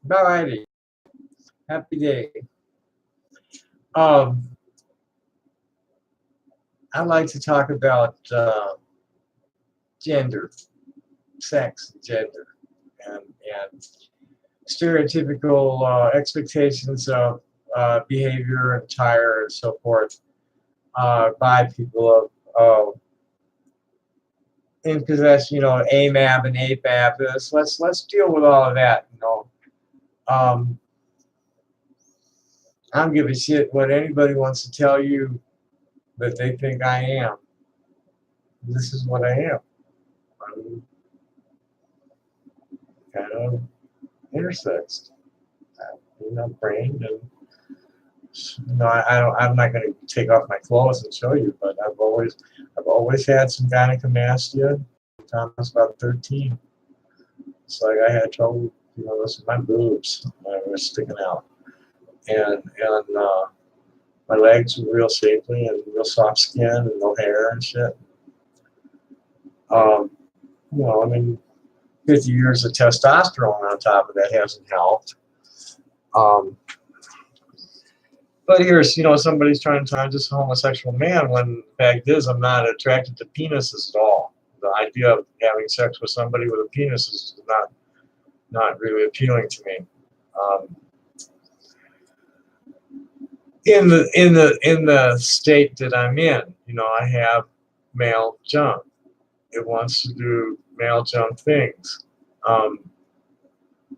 Alrighty, happy day. Um, I like to talk about gender, sex, and gender, and stereotypical expectations of behavior, and attire, and so forth by people of in possession, AMAB and AFAB. Let's deal with all of that. I don't give a shit what anybody wants to tell you that they think I am. This is what I am. I'm kind of intersexed. Brain and I don't. I'm not going to take off my clothes and show you, but I've always had some gynecomastia. Time I was about 13. It's like I had trouble. This is my boobs. Were sticking out, and my legs were real shapely and real soft skin and no hair and shit. Um, 50 years of testosterone on top of that hasn't helped. Um, But here's, somebody's trying to I'm just a homosexual man when the fact is I'm not attracted to penises at all. The idea of having sex with somebody with a penis is not really appealing to me. Um, in the state that I'm in, I have male jump. It wants to do male jump things.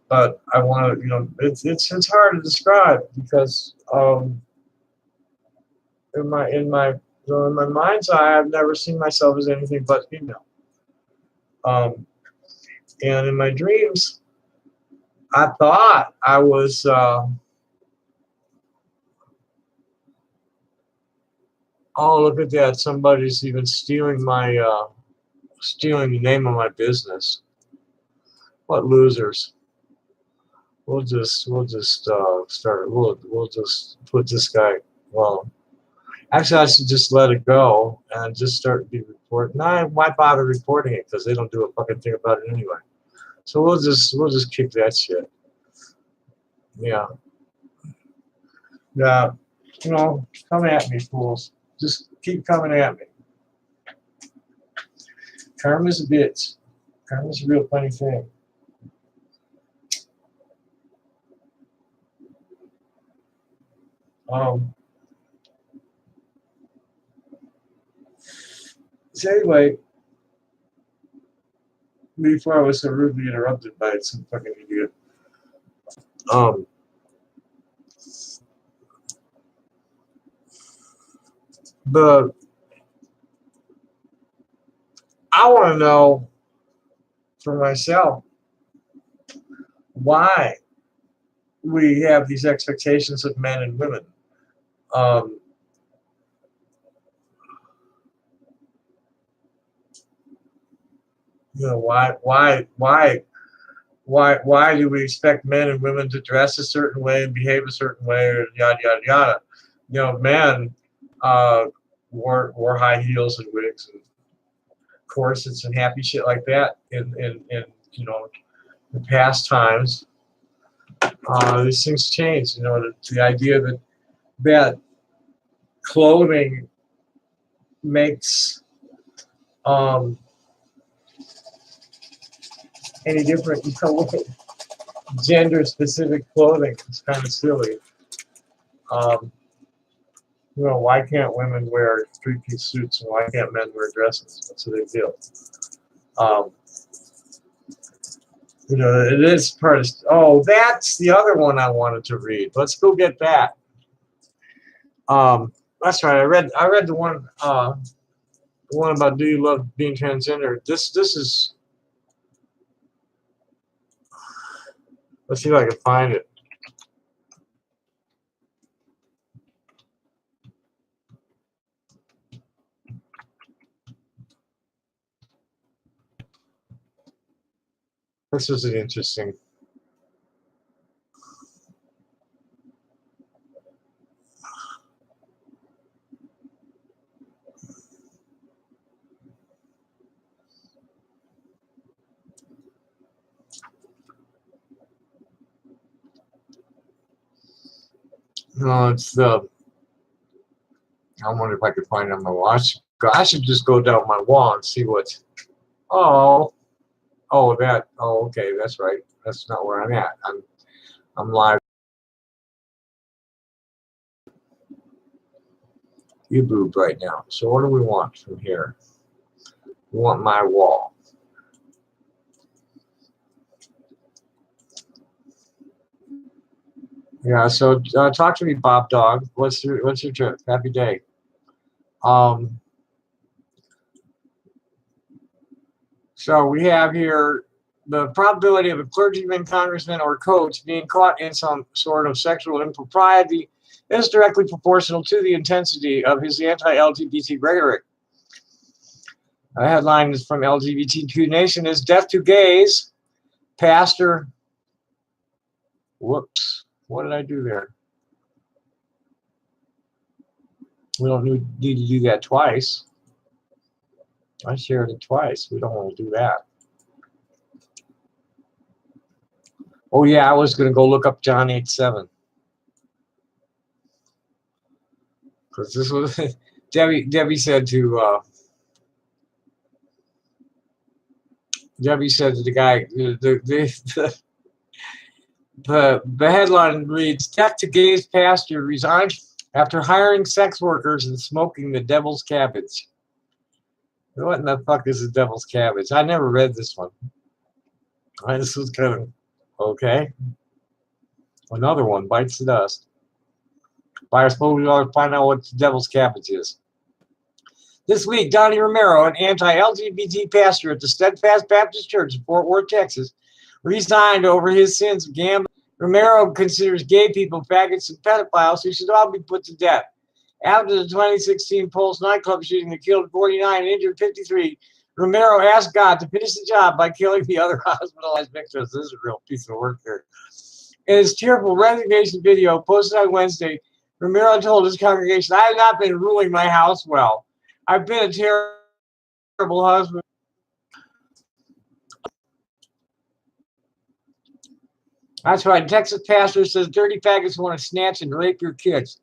But I want to, it's hard to describe because in my mind's eye, I've never seen myself as anything but female. And in my dreams, I thought I was. Oh, look at that! Somebody's even stealing the name of my business. What losers! We'll just start. We'll just put this guy. Well, actually, I should just let it go and just start be reporting. Nah, why bother reporting it? Because they don't do a fucking thing about it anyway. So we'll just kick that shit. Yeah. Yeah. Come at me, fools. Just keep coming at me. Karma's a bitch. Karma's a real funny thing. Um. So anyway, before I was so rudely interrupted by some fucking idiot. Um. The I want to know for myself why we have these expectations of men and women. Um, why do we expect men and women to dress a certain way and behave a certain way, or yada yada yada? Men uh, wore high heels and wigs and corsets and happy shit like that in the past times. These things change. The idea that clothing makes um, any different. Gender-specific clothing is kind of silly. Um, why can't women wear three-piece suits and why can't men wear dresses? What's the big deal? Um, it is part of. Oh, that's the other one I wanted to read. Let's go get that. That's right. I read the one about do you love being transgender. This is. Let's see if I can find it. This is interesting. No, it's the. I wonder if I could find it on my wall. I should just go down my wall and see what's. Oh, oh, that. Oh, okay, that's right. That's not where I'm at. I'm live. YouTube right now. So what do we want from here? We want my wall. Yeah. So talk to me, Bob Dog. What's your trip? Happy day. Um. So we have here the probability of a clergyman, congressman, or coach being caught in some sort of sexual impropriety is directly proportional to the intensity of his anti-LGBT rhetoric. A headline is from LGBTQ Nation is Death to Gays. Pastor. Whoops. What did I do there? We don't need to do that twice. I shared it twice. We don't want to do that. Oh, yeah, I was going to go look up John 8:7. Because this was, Debbie said to, the guy, the headline reads, Death to Gays Pastor resigns after hiring sex workers and smoking the devil's cabbage. What in the fuck is the devil's cabbage? I never read this one. This was kind of, okay. Another one bites the dust. But I suppose we ought to find out what the devil's cabbage is. This week, Donnie Romero, an anti-LGBT pastor at the Steadfast Baptist Church in Fort Worth, Texas, resigned over his sins of gambling. Romero considers gay people faggots and pedophiles who should all be put to death. After the 2016 Pulse nightclub shooting that killed 49 and injured 53, Romero asked God to finish the job by killing the other hospitalized victims. This is a real piece of work here. In his tearful resignation video posted on Wednesday, Romero told his congregation, I have not been ruling my house well. I've been a terrible husband. That's right. Texas pastor says dirty faggots want to snatch and rape your kids.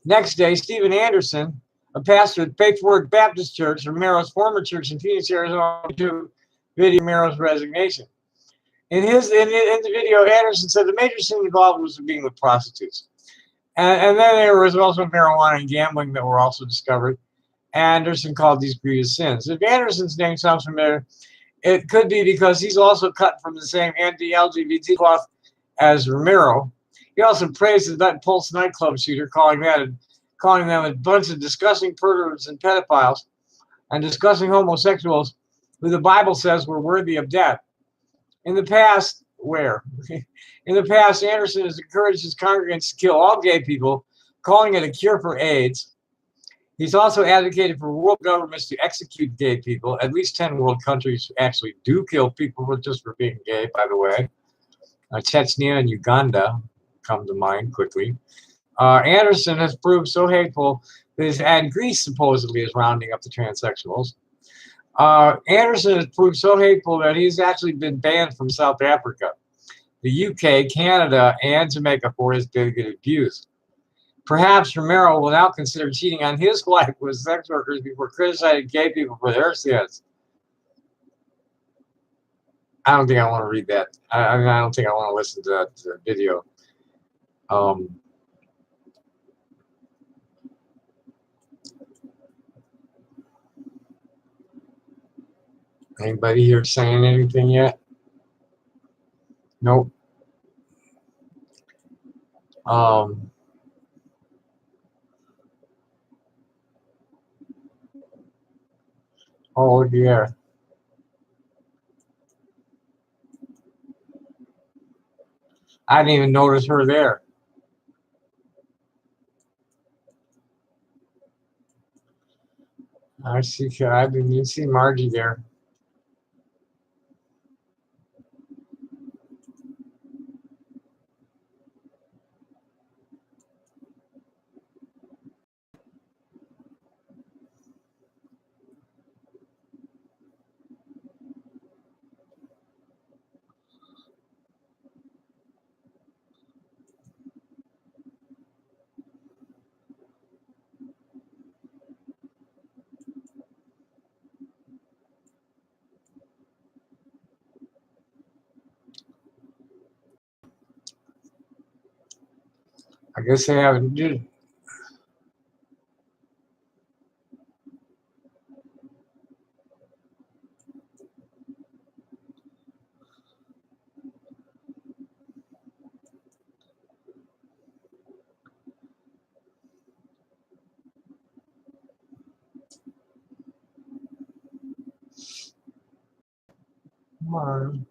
Next day, Stephen Anderson, a pastor at Faith Word Baptist Church, Romero's former church in Phoenix, Arizona, to video Romero's resignation. In the video, Anderson said the major sin involved was being with prostitutes. And then there was also marijuana and gambling that were also discovered. Anderson called these grievous sins. If Anderson's name sounds familiar, it could be because he's also cut from the same anti-LGBT cloth as Romero. He also praised the Pulse nightclub shooter, calling them a bunch of disgusting perverts and pedophiles and disgusting homosexuals who the Bible says were worthy of death. In the past, Anderson has encouraged his congregants to kill all gay people, calling it a cure for AIDS. He's also advocated for world governments to execute gay people. At least 10 world countries actually do kill people just for being gay, by the way. Chechnya and Uganda come to mind quickly. Anderson has proved so hateful and Greece supposedly is rounding up the transsexuals. Anderson has proved so hateful that he's actually been banned from South Africa, the UK, Canada, and Jamaica for his bigoted views. Perhaps Romero will now consider cheating on his wife with sex workers before criticizing gay people for their sins. I don't think I want to read that. I don't think I want to listen to that video. Anybody here saying anything yet? Nope. Oh, yeah. I didn't even notice her there. I didn't even see Margie there. I guess they haven't. Come on.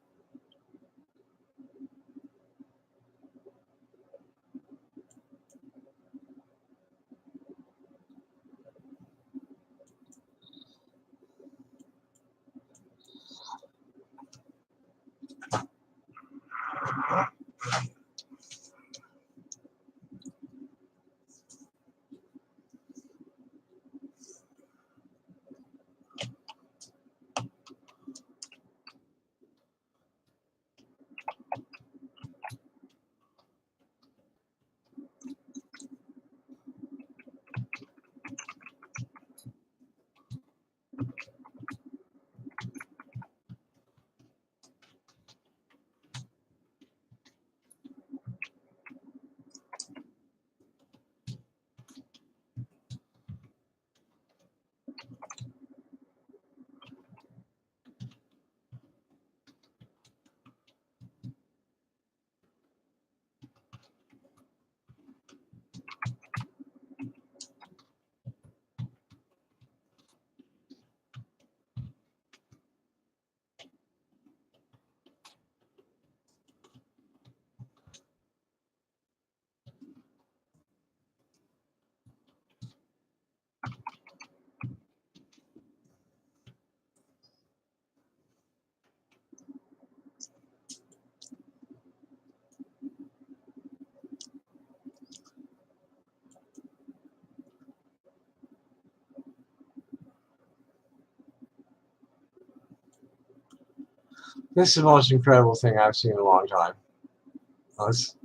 This is the most incredible thing I've seen in a long time.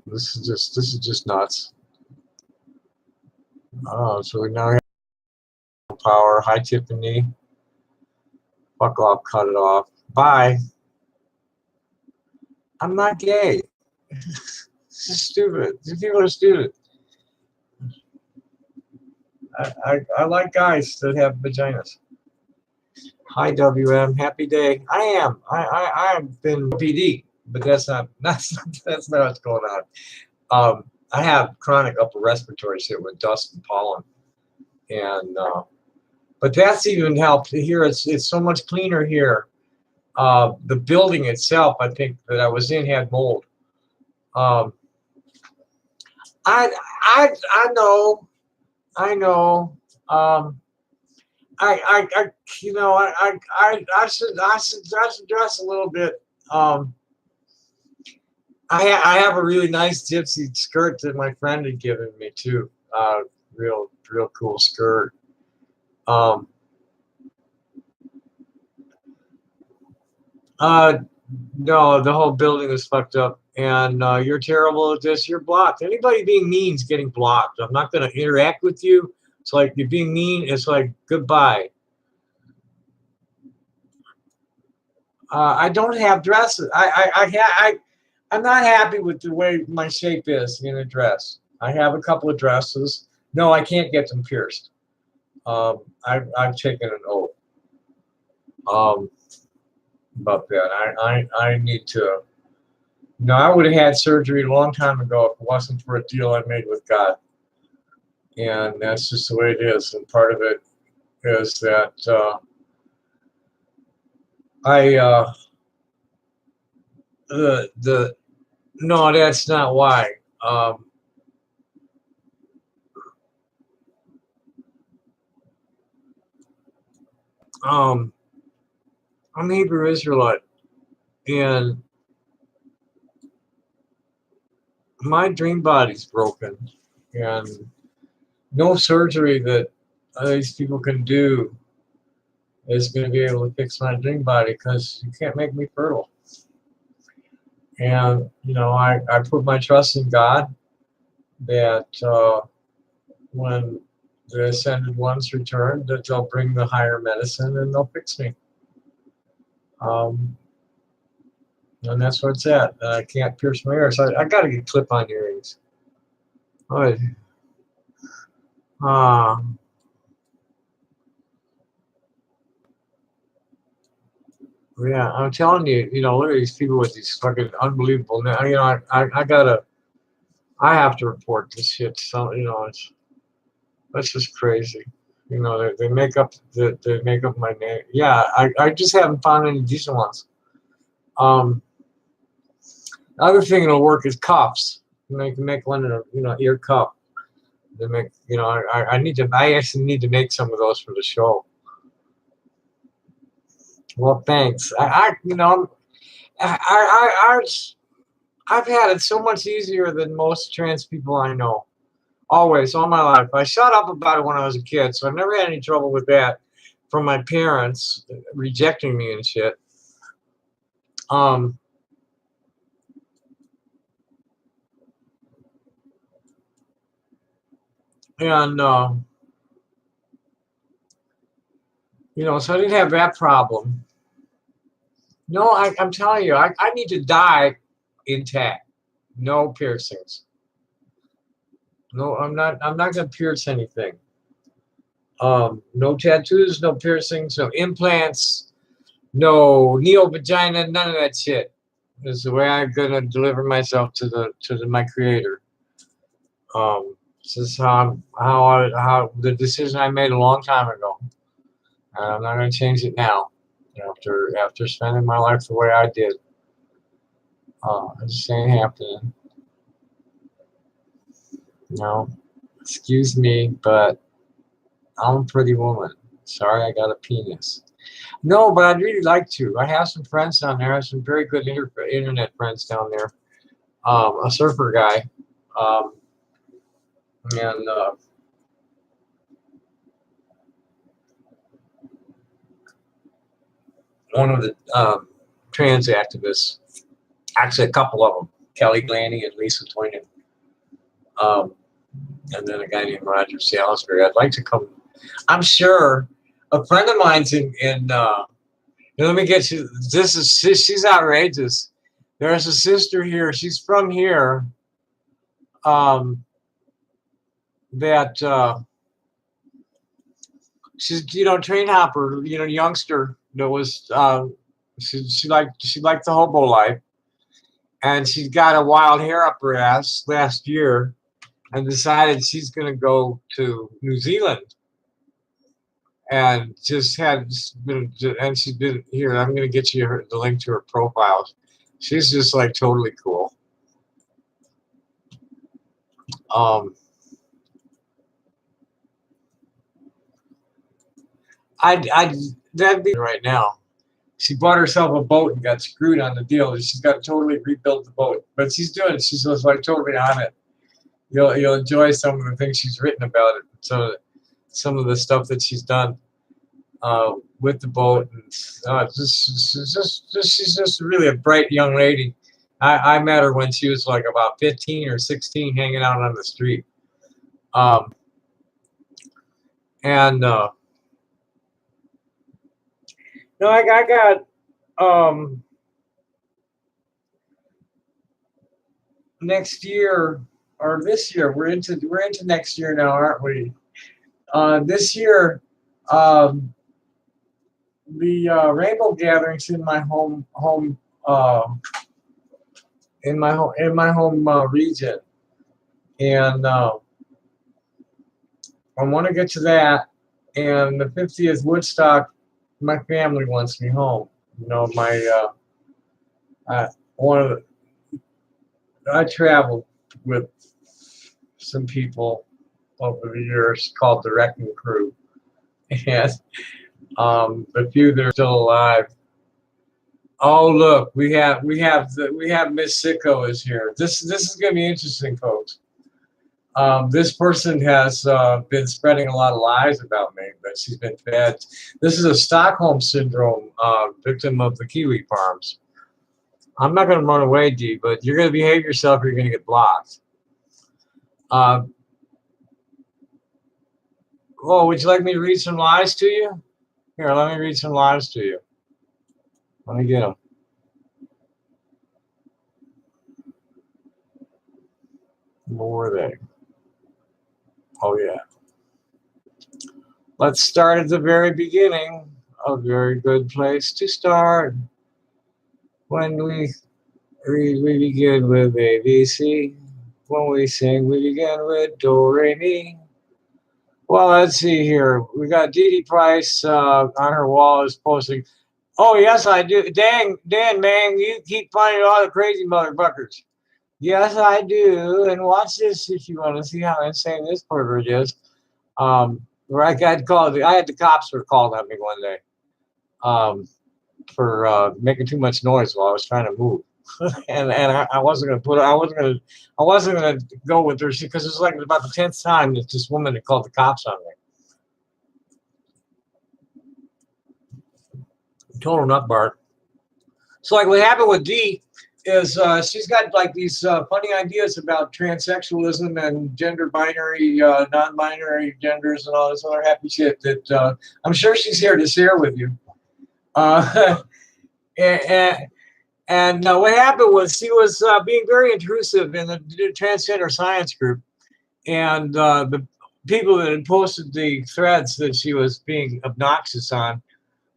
This is just nuts. Oh, so we now have power, high Tiffany. Fuck off, cut it off. Bye. I'm not gay. This is stupid. These people are stupid. I like guys that have vaginas. Hi WM, happy day. I am. I've been PD, but that's not that's not what's going on. I have chronic upper respiratory shit with dust and pollen, and but that's even helped. Here it's so much cleaner here. The building itself, I think that I was in had mold. Um, I know. I know. I you know I should dress a little bit. I have a really nice gypsy skirt that my friend had given me too. Real cool skirt. Um, uh, no, the whole building is fucked up, and you're terrible at this. You're blocked. Anybody being mean is getting blocked. I'm not going to interact with you. It's like you're being mean. It's like goodbye. I don't have dresses. I'm not happy with the way my shape is in a dress. I have a couple of dresses. No, I can't get them pierced. I've taken an oath about that. I need to. No, I would have had surgery a long time ago if it wasn't for a deal I made with God. And that's just the way it is. And part of it is that the no, that's not why. Um, I'm Hebrew Israelite, and my dream body's broken, and no surgery that these people can do is going to be able to fix my dream body because you can't make me fertile. And you know, I put my trust in God that when the ascended ones return, that they'll bring the higher medicine and they'll fix me. And that's where it's at. I can't pierce my ears. I got to get clip-on earrings. But, uh, yeah, I'm telling you, look at these people with these fucking unbelievable. I have to report this shit. So, that's just crazy. They make up they make up my name. Yeah, I just haven't found any decent ones. The other thing that'll work is cuffs. You can make one in a ear cuff. They make I actually need to make some of those for the show. Well, thanks. I I've had it so much easier than most trans people I know. Always, all my life. I shut up about it when I was a kid, so I've never had any trouble with that from my parents rejecting me and shit. Um, and so I didn't have that problem. No, I'm telling you, I need to die intact. No piercings. No, I'm not gonna pierce anything. No tattoos, no piercings, no implants, no neo vagina, none of that shit. This is the way I'm gonna deliver myself to my creator. This is how the decision I made a long time ago, and I'm not gonna change it now. After spending my life the way I did, it just ain't happening. No, excuse me, but I'm a pretty woman. Sorry, I got a penis. No, but I'd really like to. I have some friends down there. I have some very good internet friends down there. A surfer guy, um, and one of the trans activists. Actually, a couple of them: Kelly Glanny and Lisa Toynan. Um, and then a guy named Roger Salisbury. I'd like to come. I'm sure a friend of mine's in let me get you. She's outrageous. There's a sister here. She's from here. Um, that she's train hopper. Youngster that was she liked the hobo life, and she got a wild hair up her ass last year, and decided she's gonna go to New Zealand, and and she's been here. I'm gonna get you the link to her profile. She's just like totally cool. Um, I that'd be right now. She bought herself a boat and got screwed on the deal. She's got to totally rebuild the boat, but she's doing it. She's just like totally on it. You'll enjoy some of the things she's written about it. So some of the stuff that she's done with the boat, and she's just really a bright young lady. I met her when she was like about 15 or 16, hanging out on the street. And no, I got next year or this year. We're into next year now, aren't we? This year, the rainbow gatherings in my home region, and I want to get to that. And the 50th Woodstock, my family wants me home. My one of I traveled with some people over the years called the Wrecking Crew, and the few that are still alive. Oh, look, we have Miss Sicko is here. This is going to be interesting, folks. This person has been spreading a lot of lies about me, but she's been fed. This is a Stockholm syndrome victim of the kiwi farms. I'm not going to run away, Dee, but you're going to behave yourself or you're going to get blocked. Oh, would you like me to read some lies to you? Here, let me read some lies to you. Let me get them. Where were they? Oh yeah. Let's start at the very beginning. A very good place to start. When we begin with ABC. When we sing, we begin with Do Re Mi. Well, let's see here. We got Dee Dee Price on her wall is posting. Oh yes, I do. Dang, Dan, man, you keep finding all the crazy motherfuckers. Yes, I do. And watch this if you want to see how insane this pervert is. Where I got called. I had the cops were called on me one day for making too much noise while I was trying to move. and I wasn't gonna put I wasn't gonna go with her because it was like about the 10th time that this woman had called the cops on me. Total nut bar. So like what happened with Dee is she's got like these funny ideas about transsexualism and gender binary, non-binary genders and all this other happy shit that I'm sure she's here to share with you. And what happened was she was being very intrusive in the transgender science group, and the people that had posted the threads that she was being obnoxious on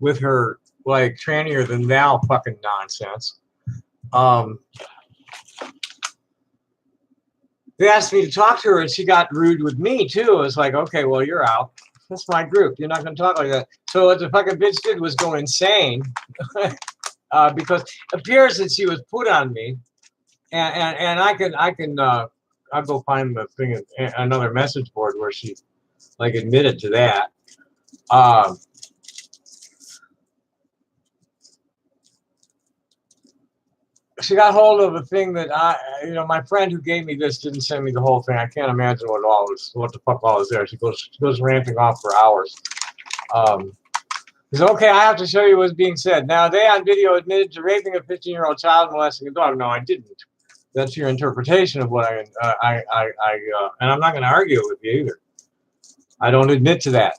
with her like trannier than thou fucking nonsense. They asked me to talk to her, and she got rude with me too. It was like, okay, well, you're out. That's my group. You're not going to talk like that. So what the fucking bitch did was go insane. Because it appears that she was put on me, and I'll go find the thing, another message board where she like admitted to that. She got hold of a thing that my friend who gave me this didn't send me the whole thing. I can't imagine what the fuck all is there. She goes ranting off for hours. He said, okay, I have to show you what's being said. Now, they on video admitted to raping a 15-year-old child and molesting a dog. No, I didn't. That's your interpretation of what and I'm not going to argue with you either. I don't admit to that.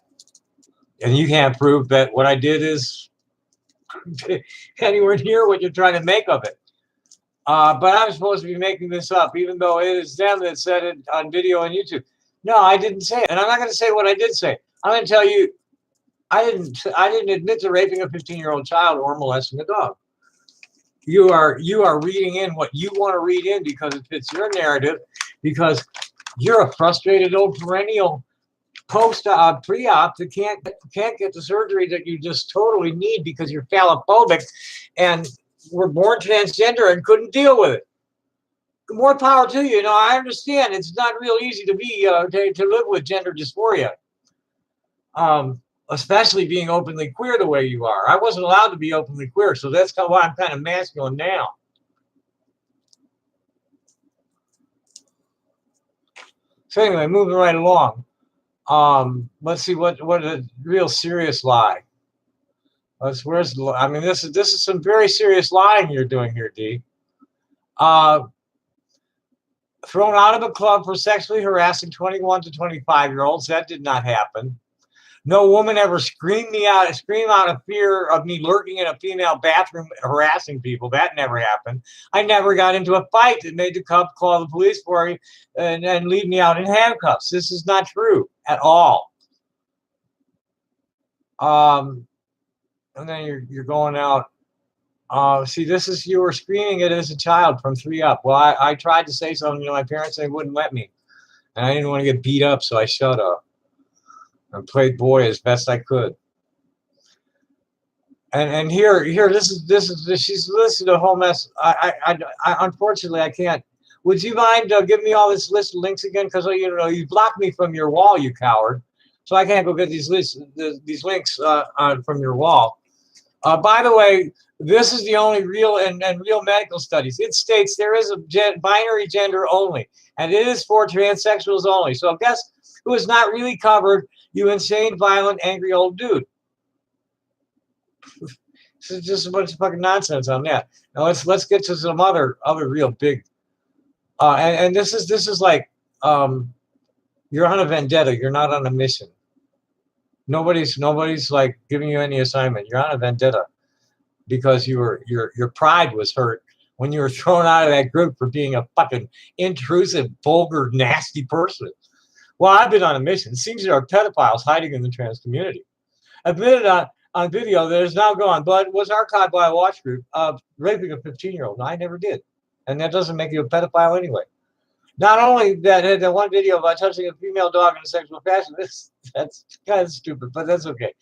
And you can't prove that what I did is anywhere near what you're trying to make of it. But I'm supposed to be making this up, even though it is them that said it on video on YouTube. No, I didn't say it. And I'm not going to say what I did say. I'm going to tell you, I didn't admit to raping a 15-year-old child or molesting a dog. You are reading in what you want to read in because it fits your narrative, because you're a frustrated old perennial post-op, pre-op that can't get the surgery that you just totally need because you're phallophobic and were born transgender and couldn't deal with it. More power to you. I understand it's not real easy to be to live with gender dysphoria. Especially being openly queer the way you are. I wasn't allowed to be openly queer, so that's why I'm kind of masculine now. So anyway, moving right along. Let's see what a real serious lie. This is some very serious lying you're doing here, D. Thrown out of a club for sexually harassing 21 to 25-year-olds. That did not happen. No woman ever screamed out of fear of me lurking in a female bathroom harassing people. That never happened. I never got into a fight that made the cop call the police for me and leave me out in handcuffs. This is not true at all. And then you're going out. See, you were screaming it as a child from 3 up. Well, I tried to say something to my parents, and they wouldn't let me. And I didn't want to get beat up, so I shut up. And played boy as best I could. And here, this is she's listed a whole mess. I unfortunately I can't. Would you mind giving me all this list of links again? Because you blocked me from your wall, you coward. So I can't go get these links from your wall. By the way, this is the only real and real medical studies. It states there is a binary gender only, and it is for transsexuals only. So guess who is not really covered? You insane, violent, angry old dude. This is just a bunch of fucking nonsense on that. Now let's get to some other real big. And this is like you're on a vendetta. You're not on a mission. Nobody's like giving you any assignment. You're on a vendetta because your pride was hurt when you were thrown out of that group for being a fucking intrusive, vulgar, nasty person. Well, I've been on a mission. It seems there are pedophiles hiding in the trans community. Admitted on video that is now gone, but was archived by a watch group of raping a 15-year-old. No, I never did. And that doesn't make you a pedophile anyway. Not only that, the one video about touching a female dog in a sexual fashion, that's kind of stupid, but that's okay.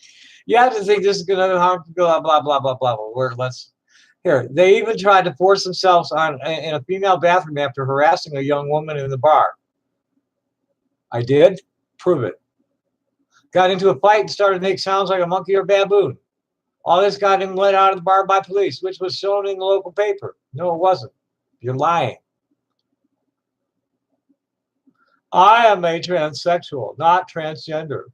You have to think this is going to harm people, blah, blah, blah, blah, blah. Here, they even tried to force themselves on in a female bathroom after harassing a young woman in the bar. I did? Prove it. Got into a fight and started to make sounds like a monkey or baboon. All this got him let out of the bar by police, which was shown in the local paper. No, it wasn't. You're lying. I am a transsexual, not transgender.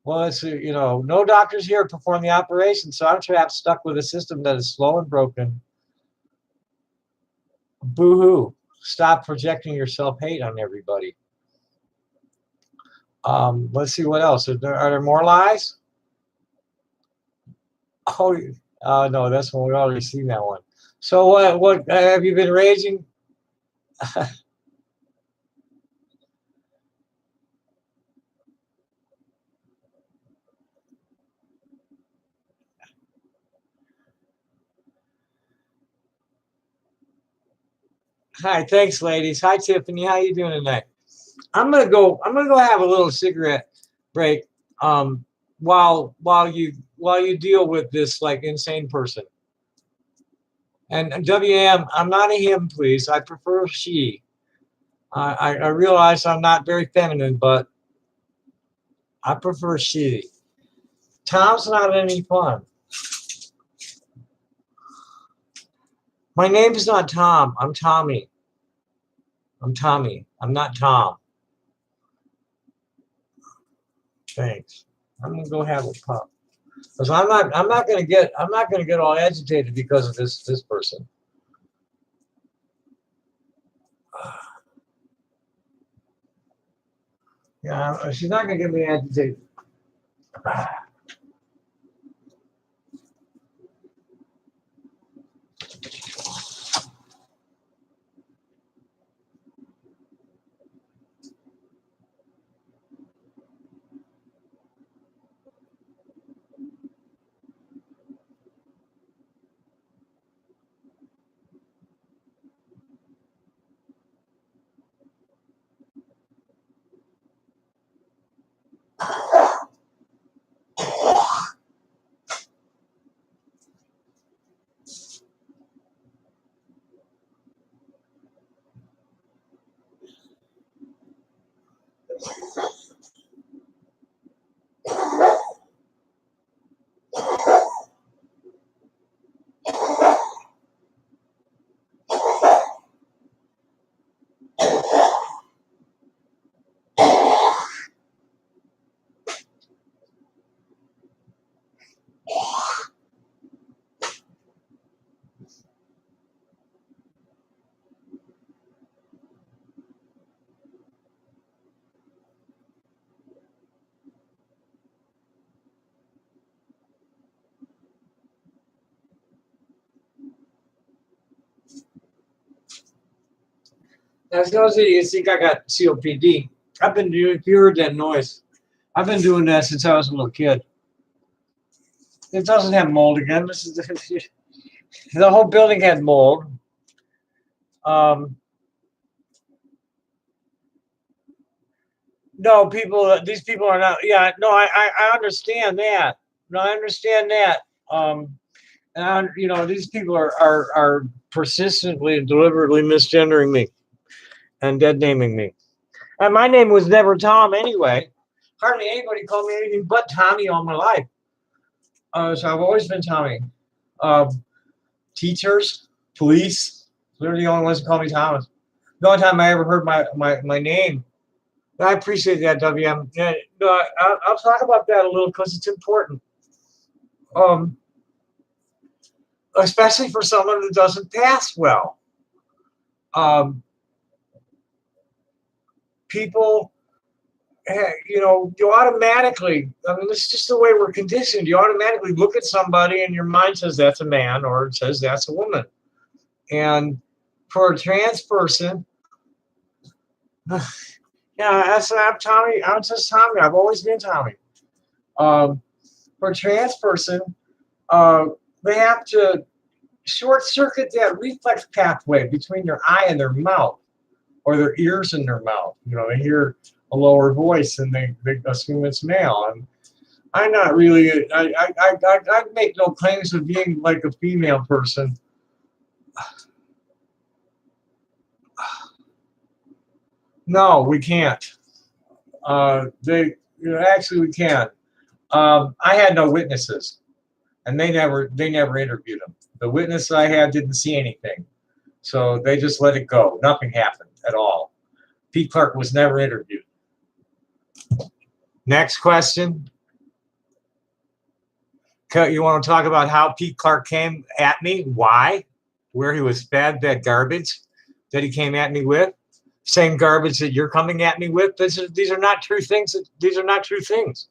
Well, it's, no doctors here perform the operation, so I'm trapped, stuck with a system that is slow and broken. Boo-hoo. Stop projecting your self-hate on everybody. Let's see what else. Are there more lies? Oh, no, that's one. We already seen that one. So what have you been raging? Hi, thanks, ladies. Hi, Tiffany. How you doing tonight? I'm gonna go have a little cigarette break. While you deal with this like insane person. And WM, I'm not a him, please. I prefer she. I realize I'm not very feminine, but I prefer she. Tom's not any fun. My name is not Tom. I'm Tommy. I'm Tommy. I'm not Tom. Thanks. I'm gonna go have a pup. Because I'm not gonna get all agitated because of this person. Yeah, she's not gonna get me agitated. As those of you think I got COPD, I've been doing, if you heard that noise, I've been doing that since I was a little kid. It doesn't have mold again. This is the whole building had mold. No, these people are not. Yeah, no, I understand that. No, I understand that. And these people are persistently and deliberately misgendering me and dead naming me. And my name was never Tom anyway. Hardly anybody called me anything but Tommy all my life. So I've always been Tommy. Teachers, police, they're the only ones who call me Thomas. The only time I ever heard my name. I appreciate that, WM. Yeah, no, I'll talk about that a little because it's important. Especially for someone who doesn't pass well. People, you automatically, I mean, it's just the way we're conditioned. You automatically look at somebody and your mind says that's a man or it says that's a woman. And for a trans person, Yeah, I'm Tommy. I'm just Tommy. I've always been Tommy. Um, for a trans person, uh, they have to short circuit that reflex pathway between their eye and their mouth, or their ears and their mouth. You know, they hear a lower voice and they assume it's male. And I'm not really. I make no claims of being like a female person. No, we can't. Actually we can. I had no witnesses, and they never interviewed him. The witness I had didn't see anything, so they just let it go. Nothing happened at all. Pete Clark was never interviewed. Next question. You want to talk about how Pete Clark came at me? Why? Where he was fed that garbage that he came at me with? Same garbage that you're coming at me with? These are not true things. These are not true things.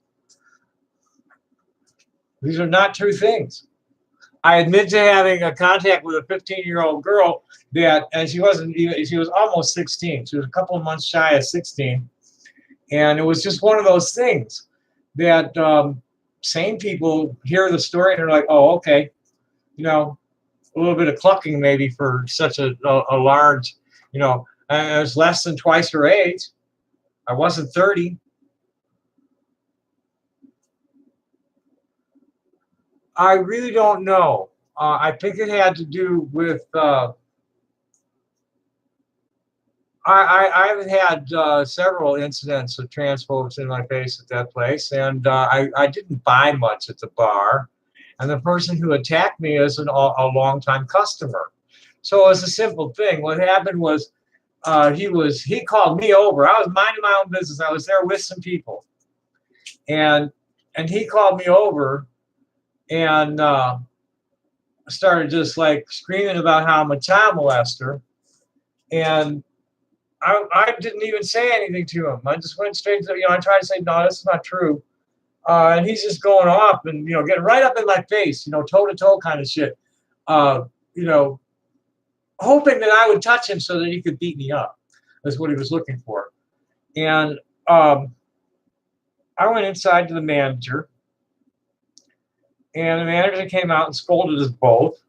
These are not true things. I admit to having a contact with a 15-year-old girl and she wasn't even, she was almost 16. She was a couple of months shy of 16. And it was just one of those things that sane people hear the story and they're like, oh, okay, a little bit of clucking maybe for such a large, I was less than twice her age. I wasn't 30. I really don't know. I think it had to do with I've had several incidents of transphobes in my face at that place, and I didn't buy much at the bar. And the person who attacked me is a longtime customer. So it's a simple thing. What happened was he called me over. I was minding my own business. I was there with some people, and he called me over and started just like screaming about how I'm a child molester, and I didn't even say anything to him. I just went straight to, I tried to say, no, that's not true. And he's just going off and, getting right up in my face, toe to toe kind of shit. Uh, you know, Hoping that I would touch him so that he could beat me up. That's what he was looking for. And I went inside to the manager, and the manager came out and scolded us both,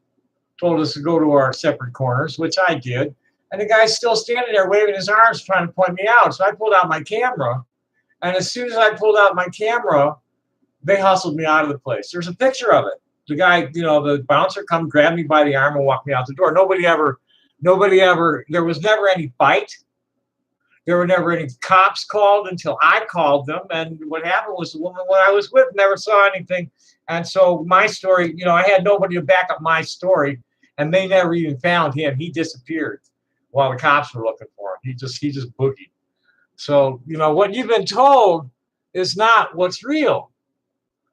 told us to go to our separate corners, which I did. And the guy's still standing there waving his arms trying to point me out. So I pulled out my camera. And as soon as I pulled out my camera, they hustled me out of the place. There's a picture of it. The guy, the bouncer come grab me by the arm and walk me out the door. Nobody ever, there was never any fight. There were never any cops called until I called them. And what happened was the woman I was with never saw anything. And so my story, I had nobody to back up my story. And they never even found him. He disappeared while the cops were looking for him. He just boogied. So, what you've been told is not what's real.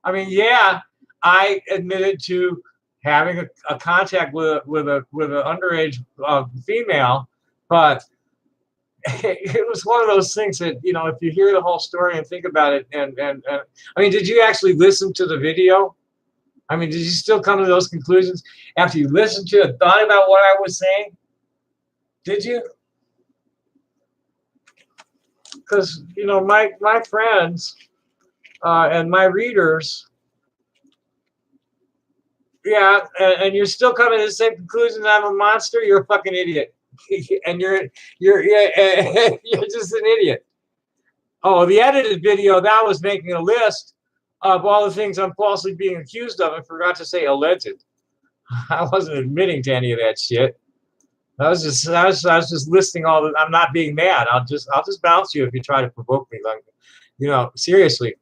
I mean, yeah, I admitted to having a contact with an underage female, but it was one of those things that, if you hear the whole story and think about it, and I mean, did you actually listen to the video? I mean, did you still come to those conclusions after you listened to it, thought about what I was saying? Did you? Because my friends and my readers, yeah, and you're still coming to the same conclusion that I'm a monster. You're a fucking idiot, and you're just an idiot. Oh, the edited video, that was making a list of all the things I'm falsely being accused of, and forgot to say alleged. I wasn't admitting to any of that shit. I was just listing all the. I'm not being mad. I'll just bounce you if you try to provoke me. Like, seriously,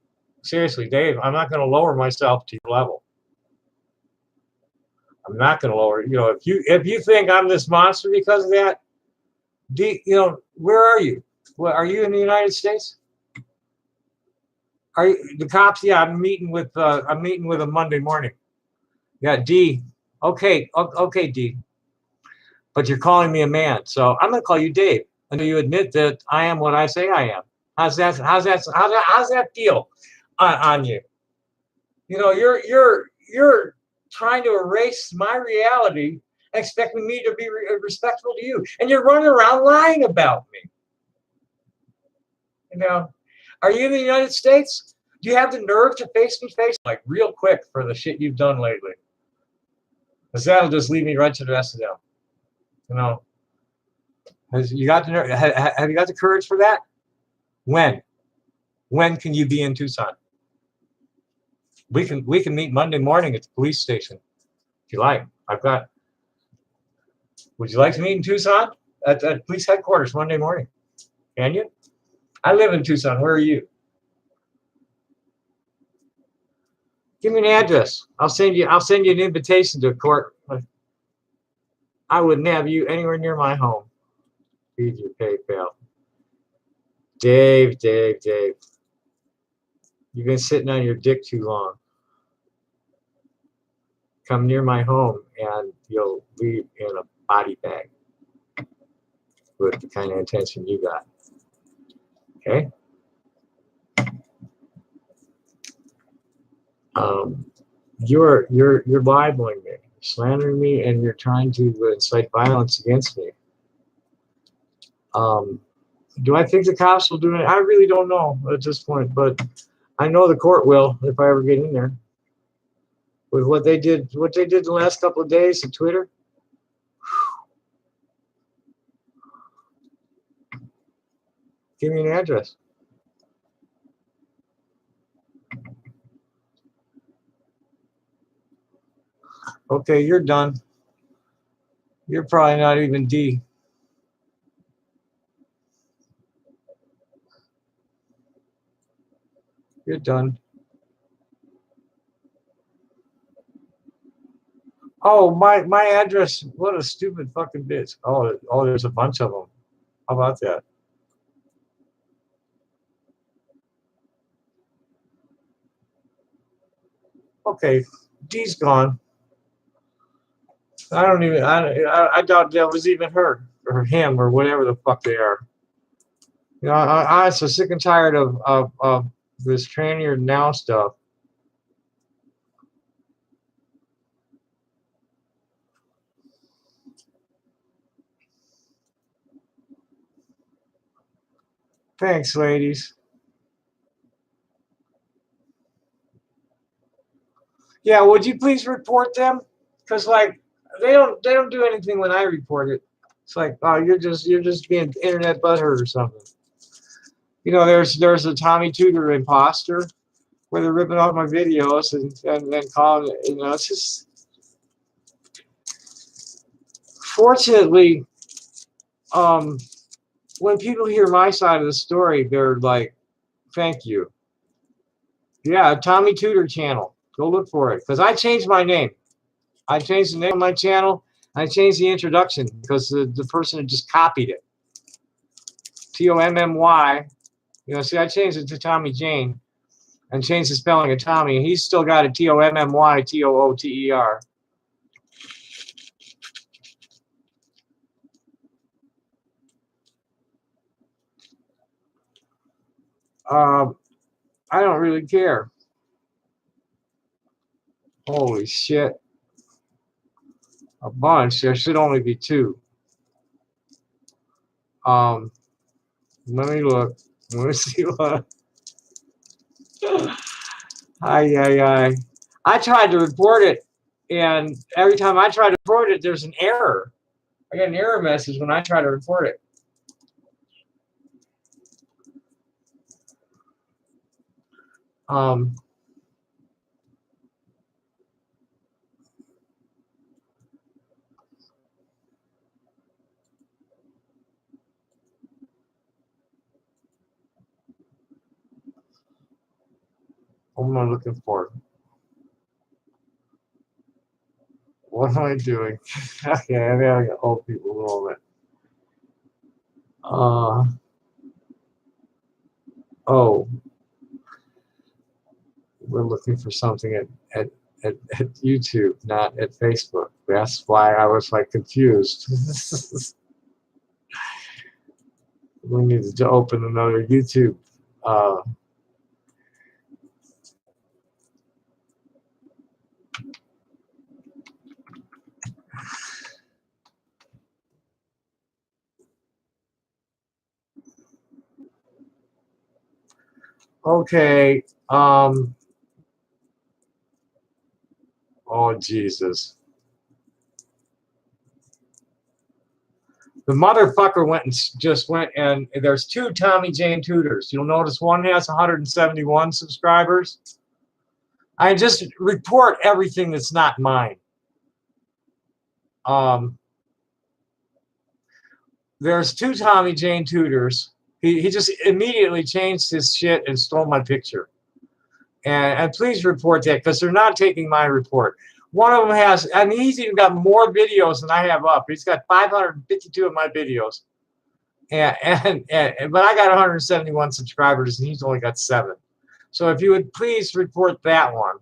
Dave. I'm not going to lower myself to your level. I'm not going to lower. If you think I'm this monster because of that, where are you? What, are you in the United States? Are you the cops? Yeah, I'm meeting with them Monday morning. Yeah, D. Okay, D. But you're calling me a man, so I'm going to call you Dave until you admit that I am what I say I am. How's that feel on you? You're trying to erase my reality, expecting me to be respectful to you, and you're running around lying about me. You know, are you in the United States? Do you have the nerve to face me face like real quick for the shit you've done lately? Because that'll just lead me right to the rest of them. You know, have you got the have you got the courage for that? When? When can you be in Tucson? We can meet Monday morning at the police station if you like. I've got. Would you like to meet in Tucson at police headquarters Monday morning? Can you? I live in Tucson. Where are you? Give me an address. I'll send you an invitation to a court. I wouldn't have you anywhere near my home. Feed your PayPal. Dave. You've been sitting on your dick too long. Come near my home and you'll leave in a body bag with the kind of attention you got. Okay? You're libeling me, slandering me, and you're trying to incite violence against me. Do I think the cops will do it? I really don't know at this point, but I know the court will if I ever get in there. With what they did the last couple of days on Twitter. Give me an address. Okay, you're done. You're probably not even D. You're done. Oh, my address. What a stupid fucking bitch. Oh, there's a bunch of them. How about that? Okay, D's gone. I doubt that was even her or him or whatever the fuck they are. You know, I'm so sick and tired of this trannier now stuff. Thanks, ladies. Yeah, would you please report them? Because like they don't do anything when I report it. It's like, oh, you're just being internet butthurt or something. You know, there's a Tommy Tudor imposter where they're ripping off my videos and then calling it. You know, it's just. Fortunately, when people hear my side of the story, they're like, "Thank you." Yeah, Tommy Tudor channel. Go look for it because I changed my name. I changed the name of my channel. I changed the introduction because the person had just copied it. Tommy. You know, see, I changed it to Tommy Jane and changed the spelling of Tommy. He's still got it TOMMYTOOTER. I don't really care. Holy shit. A bunch. There should only be two. Let me look. Let me see what. I tried to report it, and every time I try to report it, there's an error. I get an error message when I try to report it. I'm not looking for. What am I doing? Okay, I got old people a little bit. Oh, we're looking for something at YouTube, not at Facebook. That's why I was like confused. We needed to open another YouTube. Okay. Oh Jesus. The motherfucker went and just went and there's two Tommy Jane tutors. You'll notice one has 171 subscribers. I just report everything that's not mine. There's two Tommy Jane tutors. He just immediately changed his shit and stole my picture. And please report that because they're not taking my report. One of them has, and he's even got more videos than I have up. He's got 552 of my videos. But I got 171 subscribers and he's only got 7. So if you would please report that one.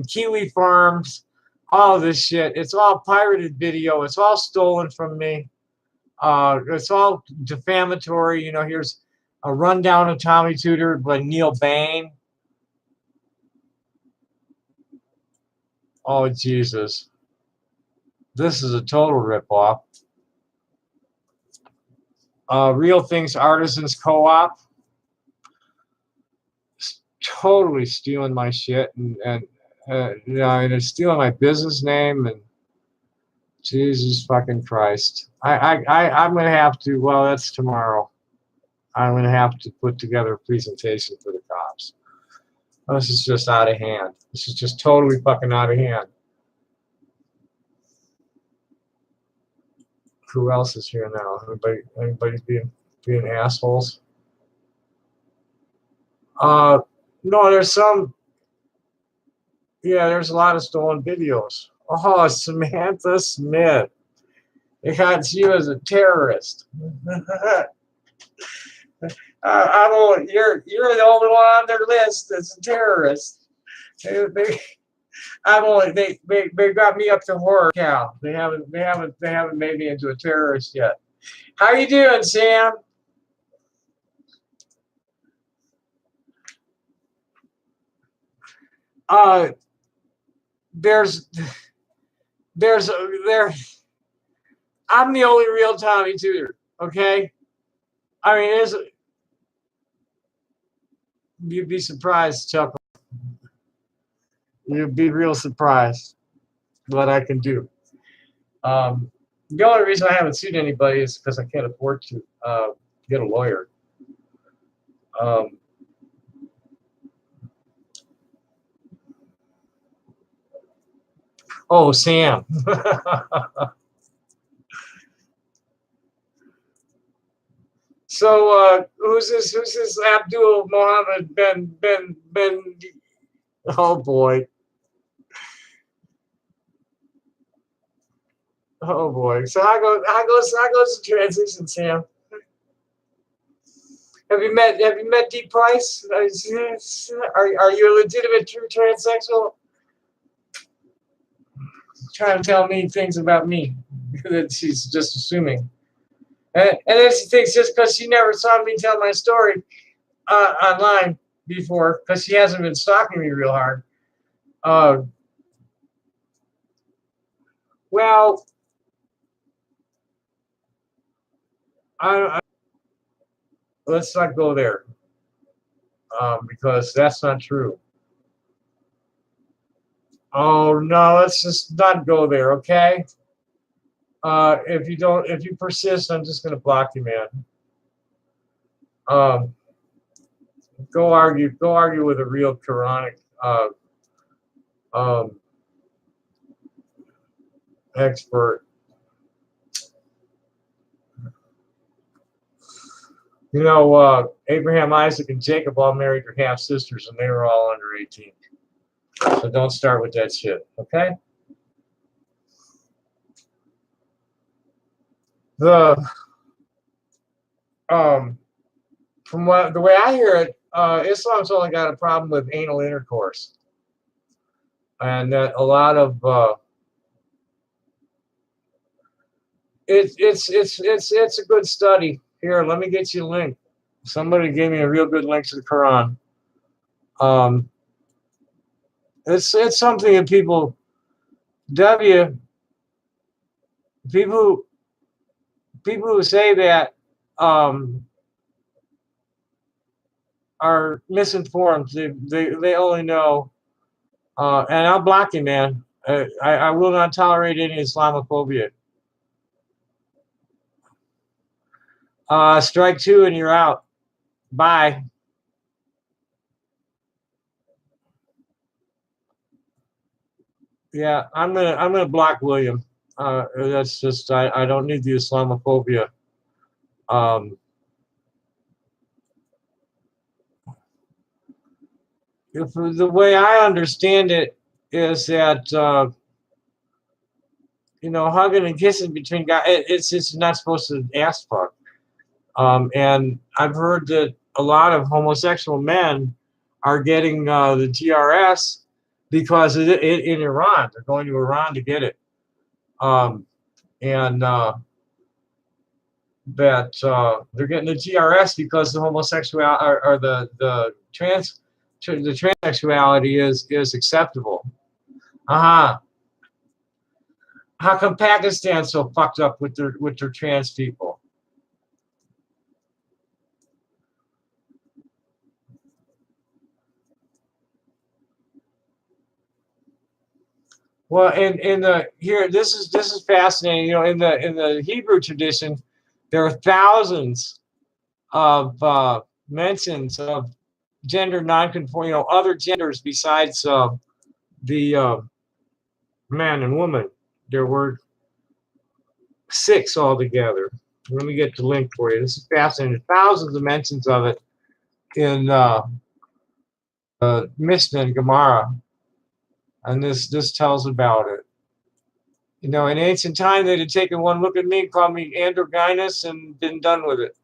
Kiwi Farms, all of this shit. It's all pirated video. It's all stolen from me. It's all defamatory. You know, here's a rundown of Tommy Tudor by Neil Bain. Oh, Jesus. This is a total ripoff. Real Things Artisans Co-op. Totally stealing my shit and you know, and it's stealing my business name and Jesus fucking Christ. I'm gonna have to, well, that's tomorrow. I'm gonna have to put together a presentation for the cops. This is just out of hand. This is just totally fucking out of hand. Who else is here now? Anybody being assholes? No, there's some. Yeah, there's a lot of stolen videos. Oh, Samantha Smith. They had you as a terrorist. I don't. You're the only one on their list that's a terrorist. They got me up to horror cow. They haven't made me into a terrorist yet. How you doing, Sam? There's I'm the only real Tommy Tudor. Okay, I mean, you'd be surprised, Chuckle. You'd be real surprised what I can do. The only reason I haven't sued anybody is because I can't afford to get a lawyer. Oh, Sam. So who's this? Who's this Abdul Mohammed Ben? Oh boy. Oh boy. So how goes the transition, Sam? Have you met D Price? Are you a legitimate true transsexual? Trying to tell me things about me that she's just assuming. And then she thinks just because she never saw me tell my story online before, because she hasn't been stalking me real hard. Well, let's not go there because that's not true. Oh no, let's just not go there, okay? If you persist, I'm just gonna block you, man. Go argue with a real Quranic expert. You know, Abraham, Isaac, and Jacob all married their half sisters, and they were all under 18. So don't start with that shit, okay? The from the way I hear it, Islam's only got a problem with anal intercourse, and that a lot of it's a good study. Here, let me get you a link. Somebody gave me a real good link to the Quran. It's something that people who say that are misinformed. They only know, and I'll block you, man. I will not tolerate any Islamophobia. Strike two and you're out. Bye. Yeah, I'm gonna block William. That's just I don't need the Islamophobia. Um, if the way I understand it is that hugging and kissing between guys, it's not supposed to ask for. And I've heard that a lot of homosexual men are getting the GRS because in Iran. They're going to Iran to get it. Um, and that they're getting the GRS because the homosexuality or the transsexuality is acceptable. Uh-huh. How come Pakistan's so fucked up with their trans people? Well, in the here, this is fascinating. In the Hebrew tradition, there are thousands of mentions of gender nonconforming, other genders besides the man and woman. There were six altogether. Let me get the link for you. This is fascinating. Thousands of mentions of it in Mishnah and Gemara, and this tells about it. In ancient time, they'd have taken one look at me, called me androgynous, and been done with it.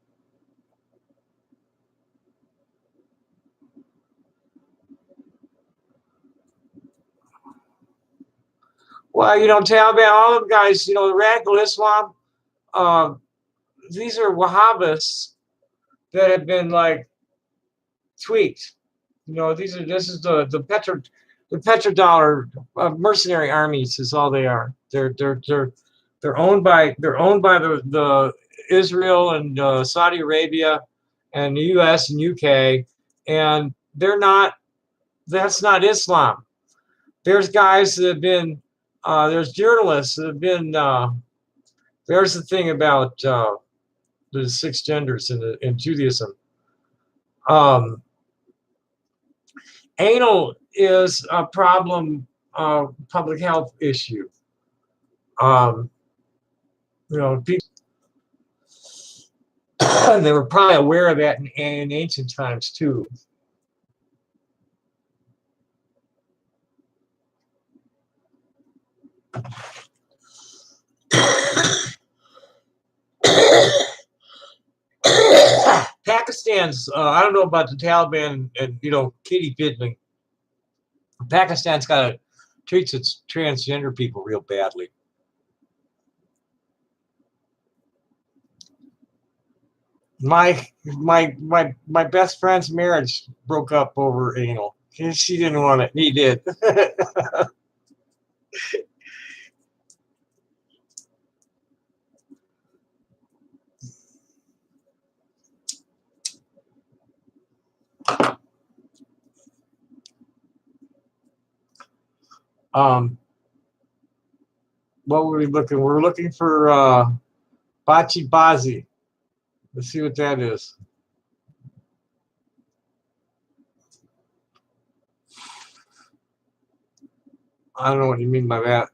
Well, Taliban, all of the guys, the radical Islam, uh, these are Wahhabists that have been like tweaked. This is the petrodollar mercenary armies is all they are. They're owned by the Israel and Saudi Arabia and the U.S. and U.K. and they're not. That's not Islam. There's guys that have been. There's journalists that have been. There's the thing about the six genders in Judaism. Um, Anal is a problem, public health issue. Um, people, they were probably aware of that in ancient times too. Pakistan's, I don't know about the Taliban and, kitty fiddling. Pakistan's treats its transgender people real badly. My best friend's marriage broke up over anal. She didn't want it. He did. What were we looking? We're looking for Bachi Bazi. Let's see what that is. I don't know what you mean by that.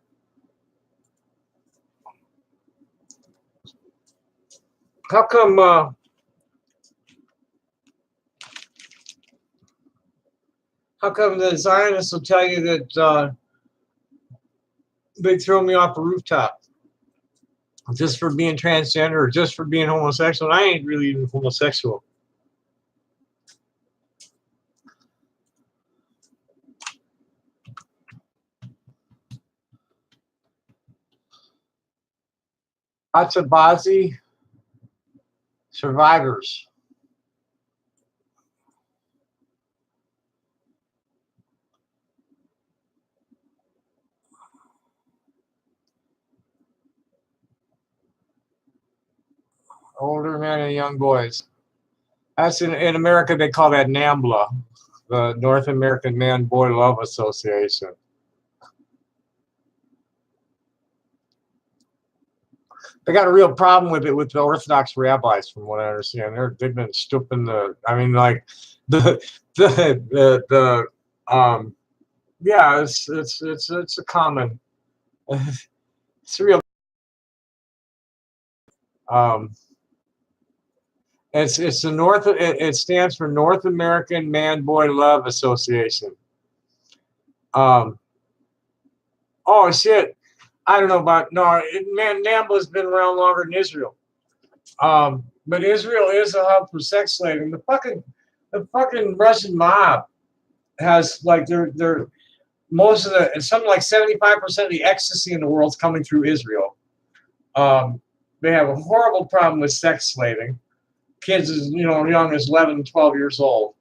How come? How come the Zionists will tell you that they'd throw me off a rooftop just for being transgender or just for being homosexual? I ain't really even homosexual. Atabazi survivors. Older men and young boys. That's in America, they call that NAMBLA, the North American Man Boy Love Association. They got a real problem with it with the Orthodox rabbis, from what I understand. They've been stooping the. I mean, like the the yeah, it's a common. It's a real. Um, it's the North. It stands for North American Man Boy Love Association. Oh shit. I don't know about no. Man, NAMBLA's been around longer than Israel. But Israel is a hub for sex slaving. The fucking Russian mob has like their most of the something like 75% of the ecstasy in the world's coming through Israel. They have a horrible problem with sex slaving. Kids as young as 11 and 12 years old.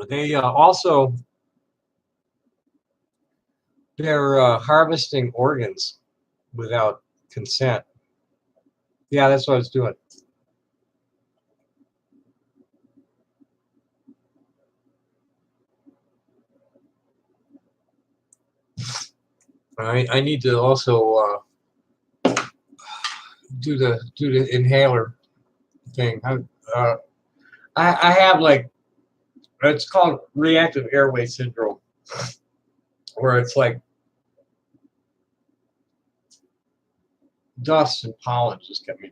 They also they're harvesting organs without consent. Yeah, that's what I was doing. I need to also do the inhaler thing. I have like it's called reactive airway syndrome, where it's like dust and pollen just get me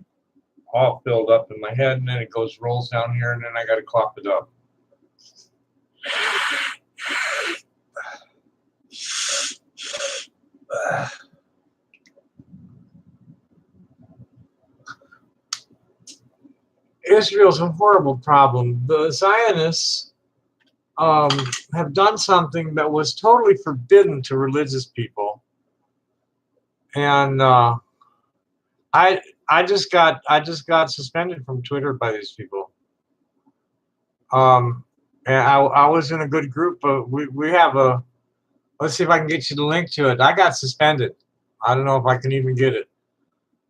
all filled up in my head, and then it rolls down here, and then I got to cough it up. Israel's a horrible problem. The Zionists have done something that was totally forbidden to religious people, and I just got suspended from Twitter by these people. And I was in a good group, but we have a. Let's see if I can get you the link to it. I got suspended. I don't know if I can even get it.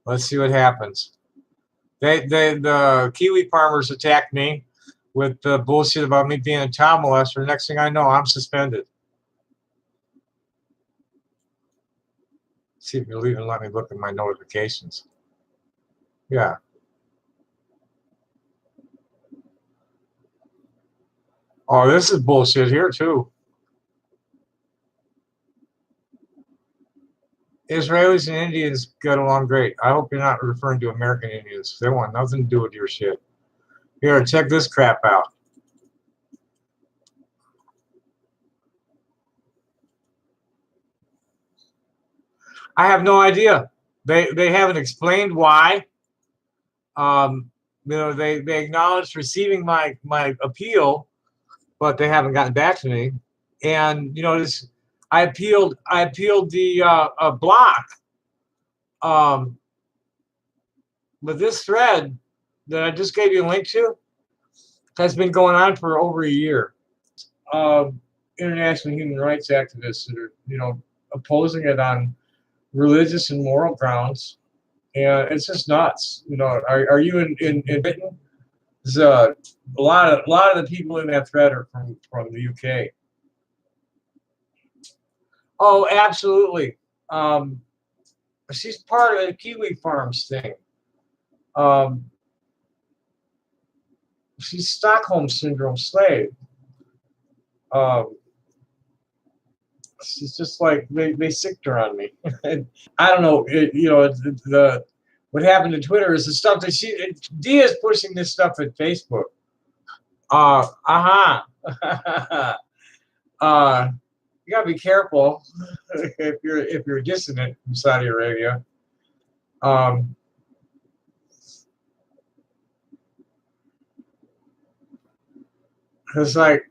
Let's see what happens. The Kiwi farmers attacked me with the bullshit about me being a child molester. Next thing I know, I'm suspended. See if you'll even let me look at my notifications. Yeah. Oh, this is bullshit here too. Israelis and Indians get along great. I hope you're not referring to American Indians. They want nothing to do with your shit. Here, check this crap out. I have no idea. They haven't explained why. They acknowledged receiving my appeal, but they haven't gotten back to me. And I appealed the block. But this thread that I just gave you a link to has been going on for over a year. International human rights activists that are opposing it on religious and moral grounds, and it's just nuts. Are you in Britain? There's a lot of the people in that thread are from the UK. Oh, absolutely. She's part of the Kiwi Farms thing. She's Stockholm Syndrome slave. She's just like they sicked her on me. I don't know. What happened to Twitter is the stuff that Dia's pushing this stuff at Facebook. You gotta be careful if you're a dissident from Saudi Arabia. It's like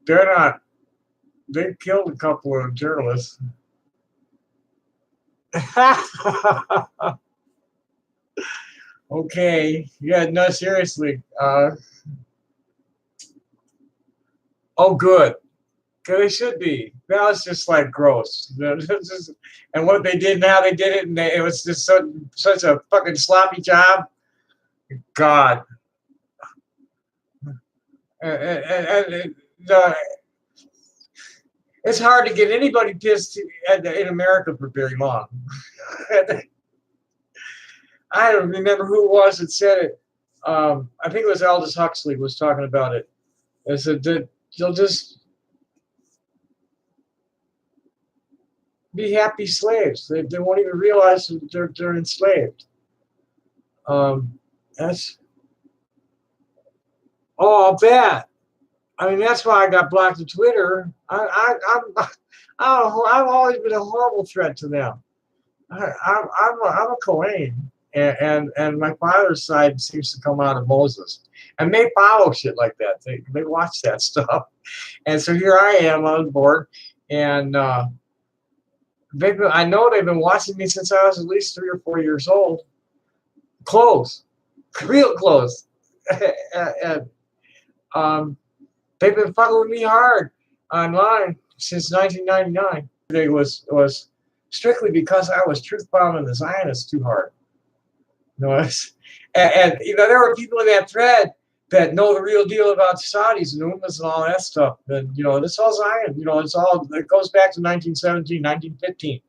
they killed a couple of journalists. Okay. Yeah, no, seriously. Oh, good. Good, it should be. Now it's just like gross. It's just- and what they did now, they did it, and it was just such a fucking sloppy job. God. And it's hard to get anybody pissed in America for very long. I don't remember who it was that said it. I think it was Aldous Huxley was talking about it. It said that they'll just be happy slaves. They won't even realize that they're enslaved. That's all bad. I mean, that's why I got blocked on Twitter. I've always been a horrible threat to them. I'm a Kohen, and my father's side seems to come out of Moses, and they follow shit like that. They watch that stuff, and so here I am on board, and I know they've been watching me since I was at least 3 or 4 years old. Close, real close, and they've been fucking with me hard online since 1999. It was strictly because I was truth bombing the Zionists too hard. You know, there were people in that thread that know the real deal about Saudis and Ummahs and all that stuff. And this all Zion. It goes back to 1917, 1915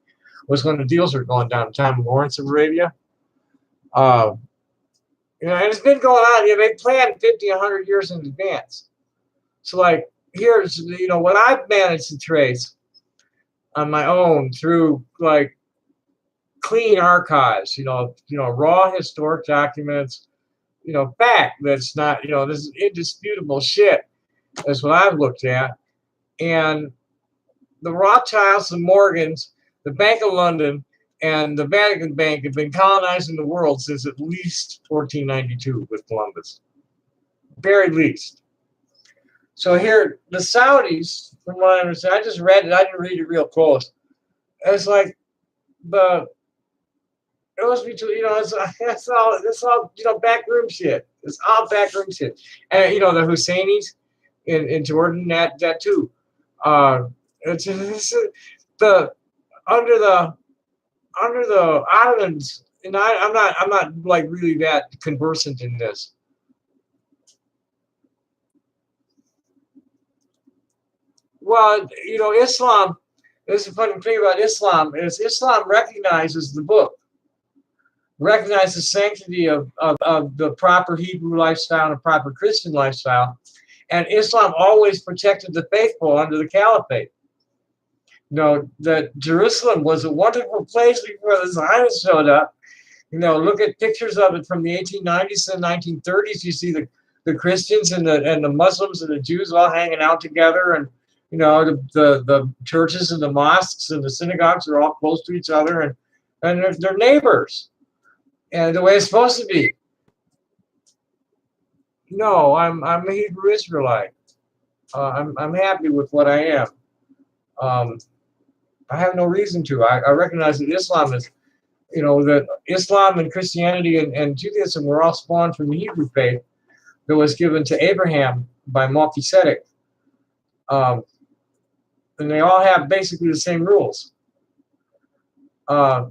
was when the deals were going down. The time of Lawrence of Arabia. Uh, and it's been going on. They planned 50, 100 years in advance. So like here's what I've managed to trace on my own through like clean archives. Raw historic documents. Fact that's not, this is indisputable shit. That's what I've looked at. And the Rothschilds, the Morgans, the Bank of London, and the Vatican Bank have been colonizing the world since at least 1492 with Columbus. Very least. So here, the Saudis, from what I understand, I just read it, I didn't read it real close. It's like the it was between, it's all backroom shit. It's all backroom shit. And the Husseinis in Jordan, that too. It's the under the under the Ottomans, and I'm not like really that conversant in this. Well, Islam. This is the funny thing about Islam is Islam recognizes the book, recognizes the sanctity of the proper Hebrew lifestyle and a proper Christian lifestyle, and Islam always protected the faithful under the caliphate. That Jerusalem was a wonderful place before the Zionists showed up. Look at pictures of it from the 1890s and 1930s. You see the Christians and the Muslims and the Jews all hanging out together, and the churches and the mosques and the synagogues are all close to each other, and they're neighbors, and the way it's supposed to be. No, I'm a Hebrew Israelite. I'm happy with what I am. Um, I have no reason to. I recognize that Islam is, that Islam and Christianity and Judaism were all spawned from the Hebrew faith that was given to Abraham by Melchizedek. And they all have basically the same rules. Uh,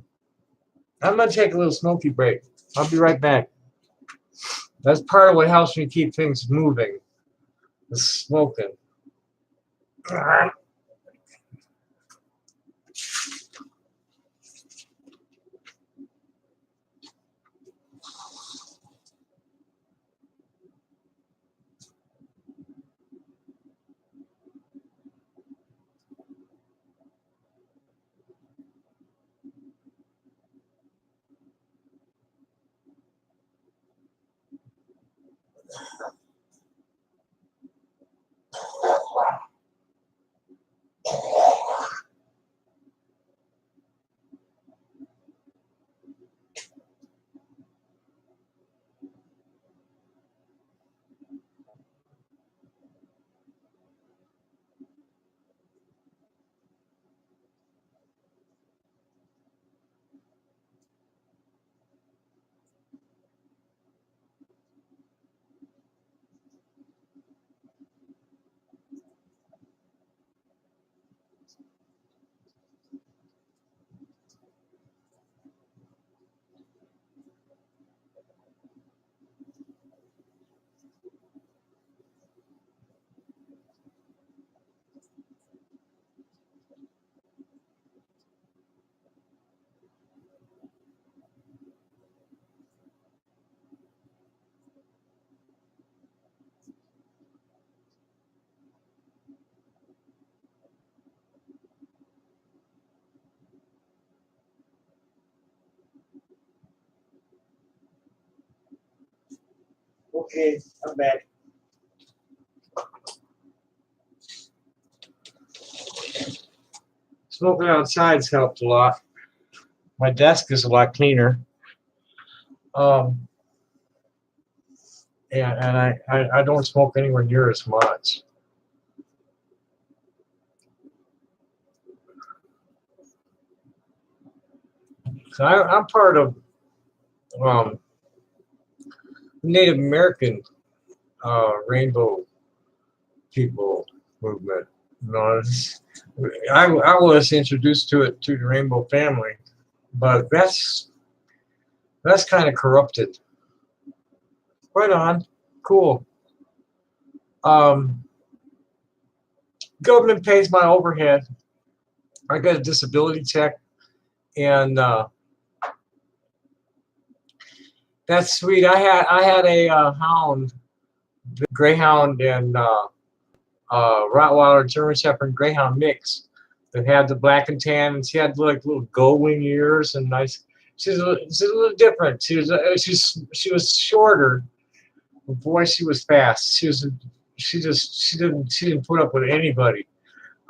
I'm going to take a little smoky break. I'll be right back. That's part of what helps me keep things moving, the smoking. Okay, I'm back. Smoking outside's helped a lot. My desk is a lot cleaner. Um, and I don't smoke anywhere near as much. So I'm part of um, Native American rainbow people movement. You know, I was introduced to it to the rainbow family, but that's kind of corrupted. Right on, cool. Um, Government pays my overhead. I got a disability check, and that's sweet. I had a hound, greyhound, and Rottweiler, German Shepherd, Greyhound mix that had the black and tan, and she had like little gull wing ears and nice. She's a little different. She was shorter, but boy, she was fast. She didn't put up with anybody.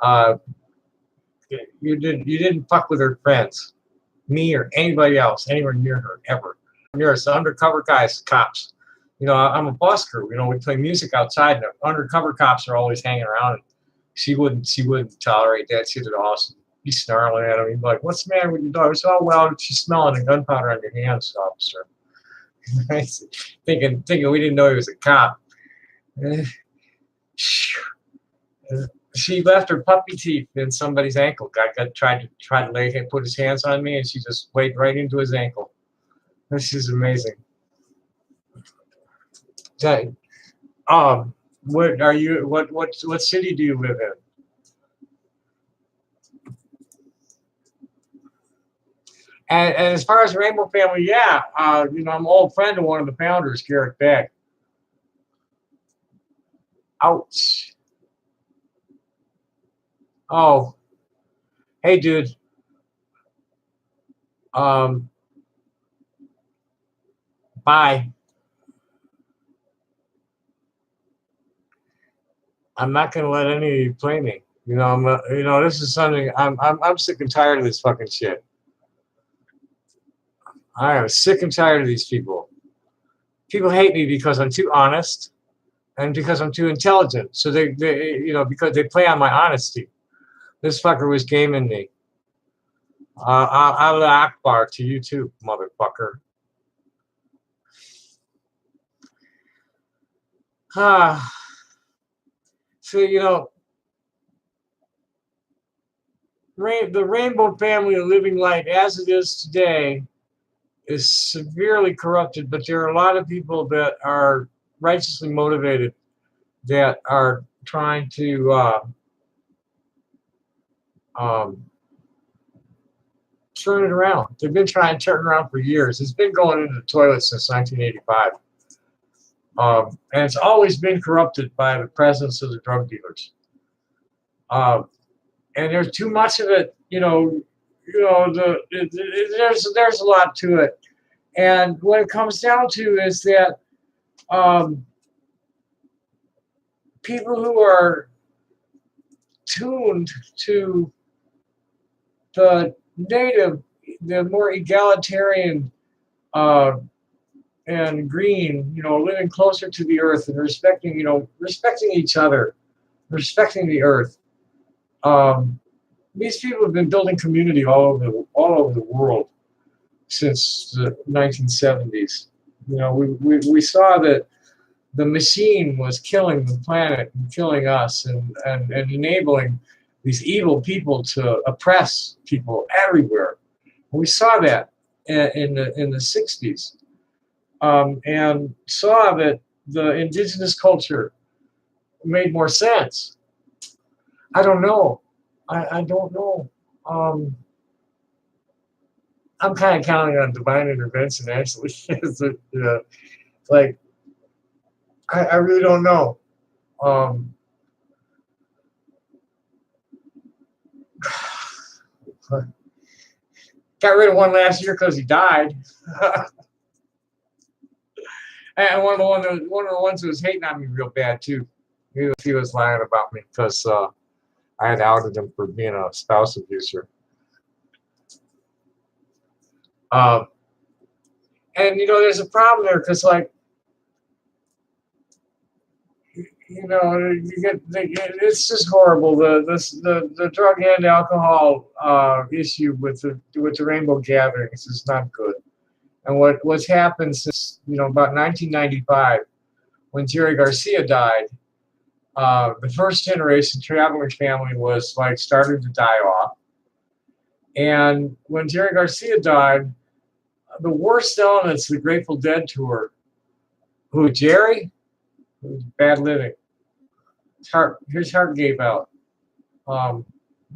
Uh, you didn't fuck with her friends, me or anybody else, anywhere near her ever. Near us, the undercover guys, cops. You know, I'm a busker. You know, we play music outside, and the undercover cops are always hanging around. She wouldn't tolerate that. She'd awesome. Be snarling at him. He'd be like, "What's the matter with your dog?" I said, "Oh well, she's smelling the gunpowder on your hands, officer." thinking we didn't know he was a cop. She left her puppy teeth in somebody's ankle. Guy tried to put his hands on me, and she just wade right into his ankle. This is amazing. What are you? What city do you live in? And as far as the Rainbow Family, yeah, you know, I'm an old friend of one of the founders, Garrett Beck. Ouch. Oh, hey, dude. Um, bye. I'm not gonna let any of you play me. You know, you know, this is something I'm sick and tired of this fucking shit. I am sick and tired of these people. People hate me because I'm too honest and because I'm too intelligent. So they you know, because they play on my honesty. This fucker was gaming me. Allah Akbar to you too, motherfucker. Ah, so you know, the Rainbow Family of Living Light, as it is today, is severely corrupted. But there are a lot of people that are righteously motivated that are trying to um, turn it around. They've been trying to turn it around for years. It's been going into the toilet since 1985. And it's always been corrupted by the presence of the drug dealers. And there's too much of it, there's a lot to it. And what it comes down to is that people who are tuned to the the more egalitarian and green, living closer to the earth and respecting each other, respecting the earth. These people have been building community all over the world since the 1970s. We saw that the machine was killing the planet and killing us and enabling these evil people to oppress people everywhere. We saw that in the 60s, and saw that the indigenous culture made more sense. I don't know. I don't know. I'm kind of counting on divine intervention, actually. Like, I really don't know. Um, got rid of one last year because he died. And one of the ones who was hating on me real bad too. He was lying about me because I had outed him for being a spouse abuser. Um, and there's a problem there because like it's just horrible. The drug and alcohol issue with the rainbow gatherings is not good. And what's happened since about 1995 when Jerry Garcia died, the first generation traveling family was like starting to die off. And when Jerry Garcia died, the worst elements of the Grateful Dead tour, who Jerry, who's bad living, his heart gave out. Um,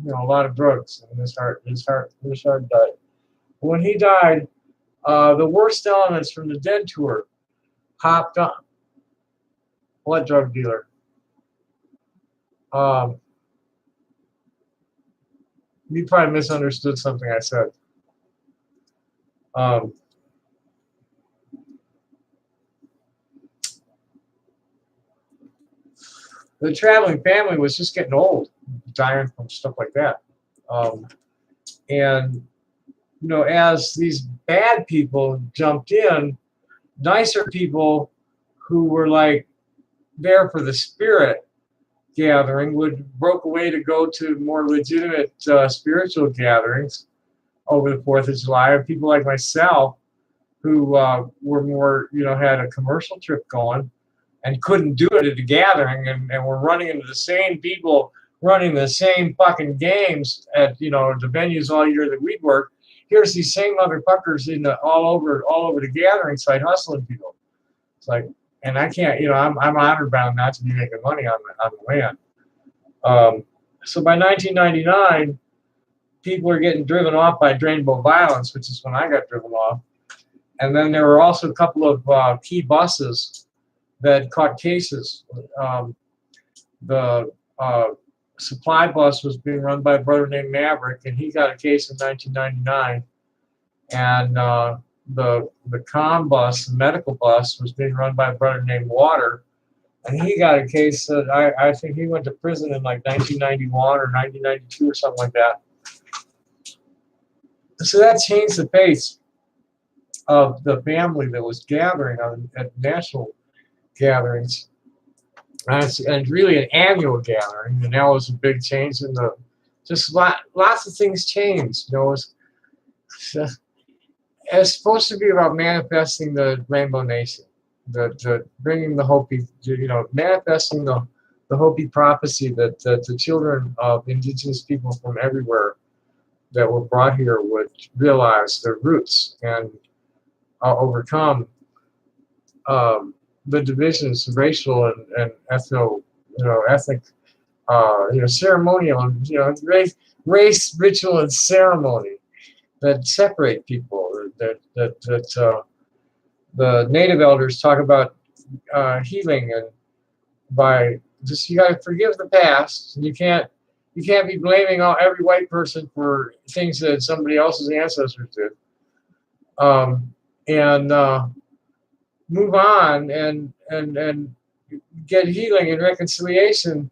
a lot of drugs, and his heart died. When he died, the worst elements from the Dead tour hopped on. What drug dealer? Um, you probably misunderstood something I said. Um, the traveling family was just getting old, dying from stuff like that. Um, and as these bad people jumped in, nicer people who were like there for the spirit gathering broke away to go to more legitimate spiritual gatherings over the 4th of July. And people like myself who were more, had a commercial trip going and couldn't do it at a gathering, and were running into the same people running the same fucking games at the venues all year that we'd work. Here's these same motherfuckers all over the gathering site hustling people. It's like, and I can't, I'm honor bound not to be making money on the land. So by 1999, people are getting driven off by drainbow violence, which is when I got driven off. And then there were also a couple of key buses that caught cases. The supply bus was being run by a brother named Maverick, and he got a case in 1999. And the comm bus, the medical bus, was being run by a brother named Water, and he got a case that I think he went to prison in like 1991 or 1992 or something like that. So that changed the face of the family that was gathering at national gatherings. And really an annual gathering, and that was a big change in lots of things changed. It's supposed to be about manifesting the Rainbow Nation, the bringing the Hopi, manifesting the Hopi prophecy that the children of indigenous people from everywhere that were brought here would realize their roots and overcome the divisions, racial and ethnic, ceremonial and race, ritual, and ceremony that separate people. That the native elders talk about healing, and by just you got to forgive the past. You can't be blaming every white person for things that somebody else's ancestors did. And move on and get healing and reconciliation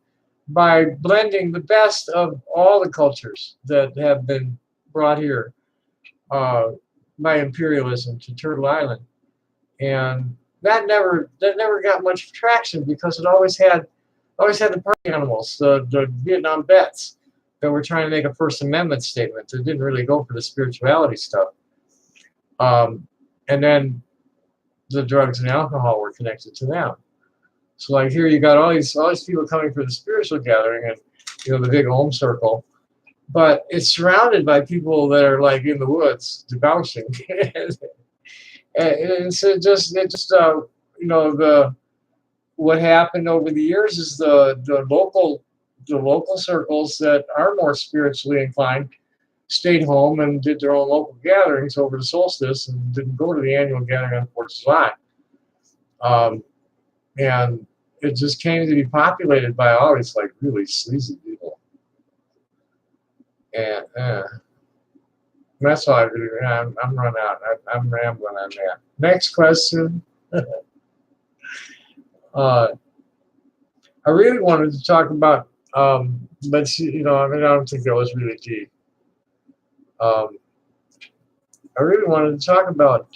by blending the best of all the cultures that have been brought here by imperialism to Turtle Island. And that never got much traction because it always had the party animals, the Vietnam vets that were trying to make a First Amendment statement that didn't really go for the spirituality stuff. And then the drugs and alcohol were connected to them. So like here you got all these people coming for the spiritual gathering and the big home circle, but it's surrounded by people that are like in the woods debauching. And so what happened over the years is the local circles that are more spiritually inclined stayed home and did their own local gatherings over the solstice and didn't go to the annual gathering on 4th of July. And it just came to be populated by all these like really sleazy people. And that's all I'm run out. I'm rambling on that. Next question. Uh, I really wanted to talk about, but I mean, I don't think that was really deep. Um, I really wanted to talk about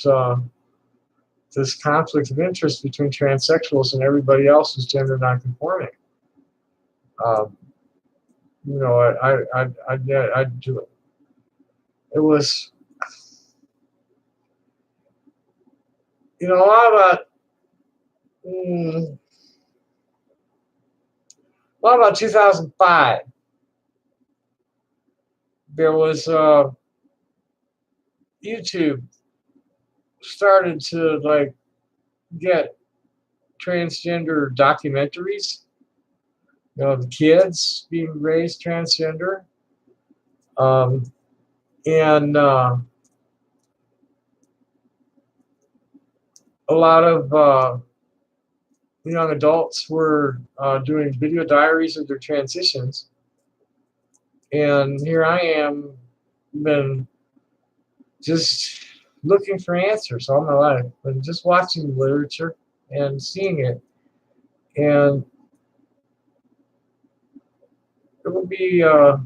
this conflict of interest between transsexuals and everybody else who's gender nonconforming. Um, I do it. It was, a lot about, mm, a lot about 2005. There was YouTube started to like get transgender documentaries. The kids being raised transgender, um, and a lot of young adults were doing video diaries of their transitions. And here I am, been just looking for answers all my life, and just watching literature and seeing it. And it would be, I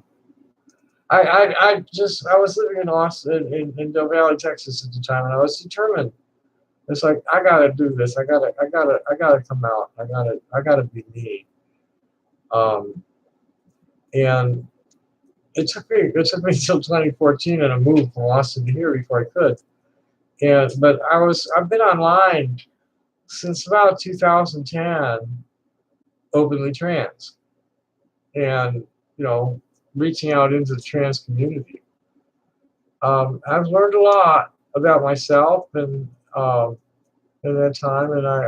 was living in Austin, in Del Valle, Texas at the time, and I was determined. It's like, I gotta do this. I gotta come out. I gotta be me. Um, and it took me until 2014 and a move from Austin to here before I could. But I've been online since about 2010, openly trans, and reaching out into the trans community. I've learned a lot about myself and in that time, and I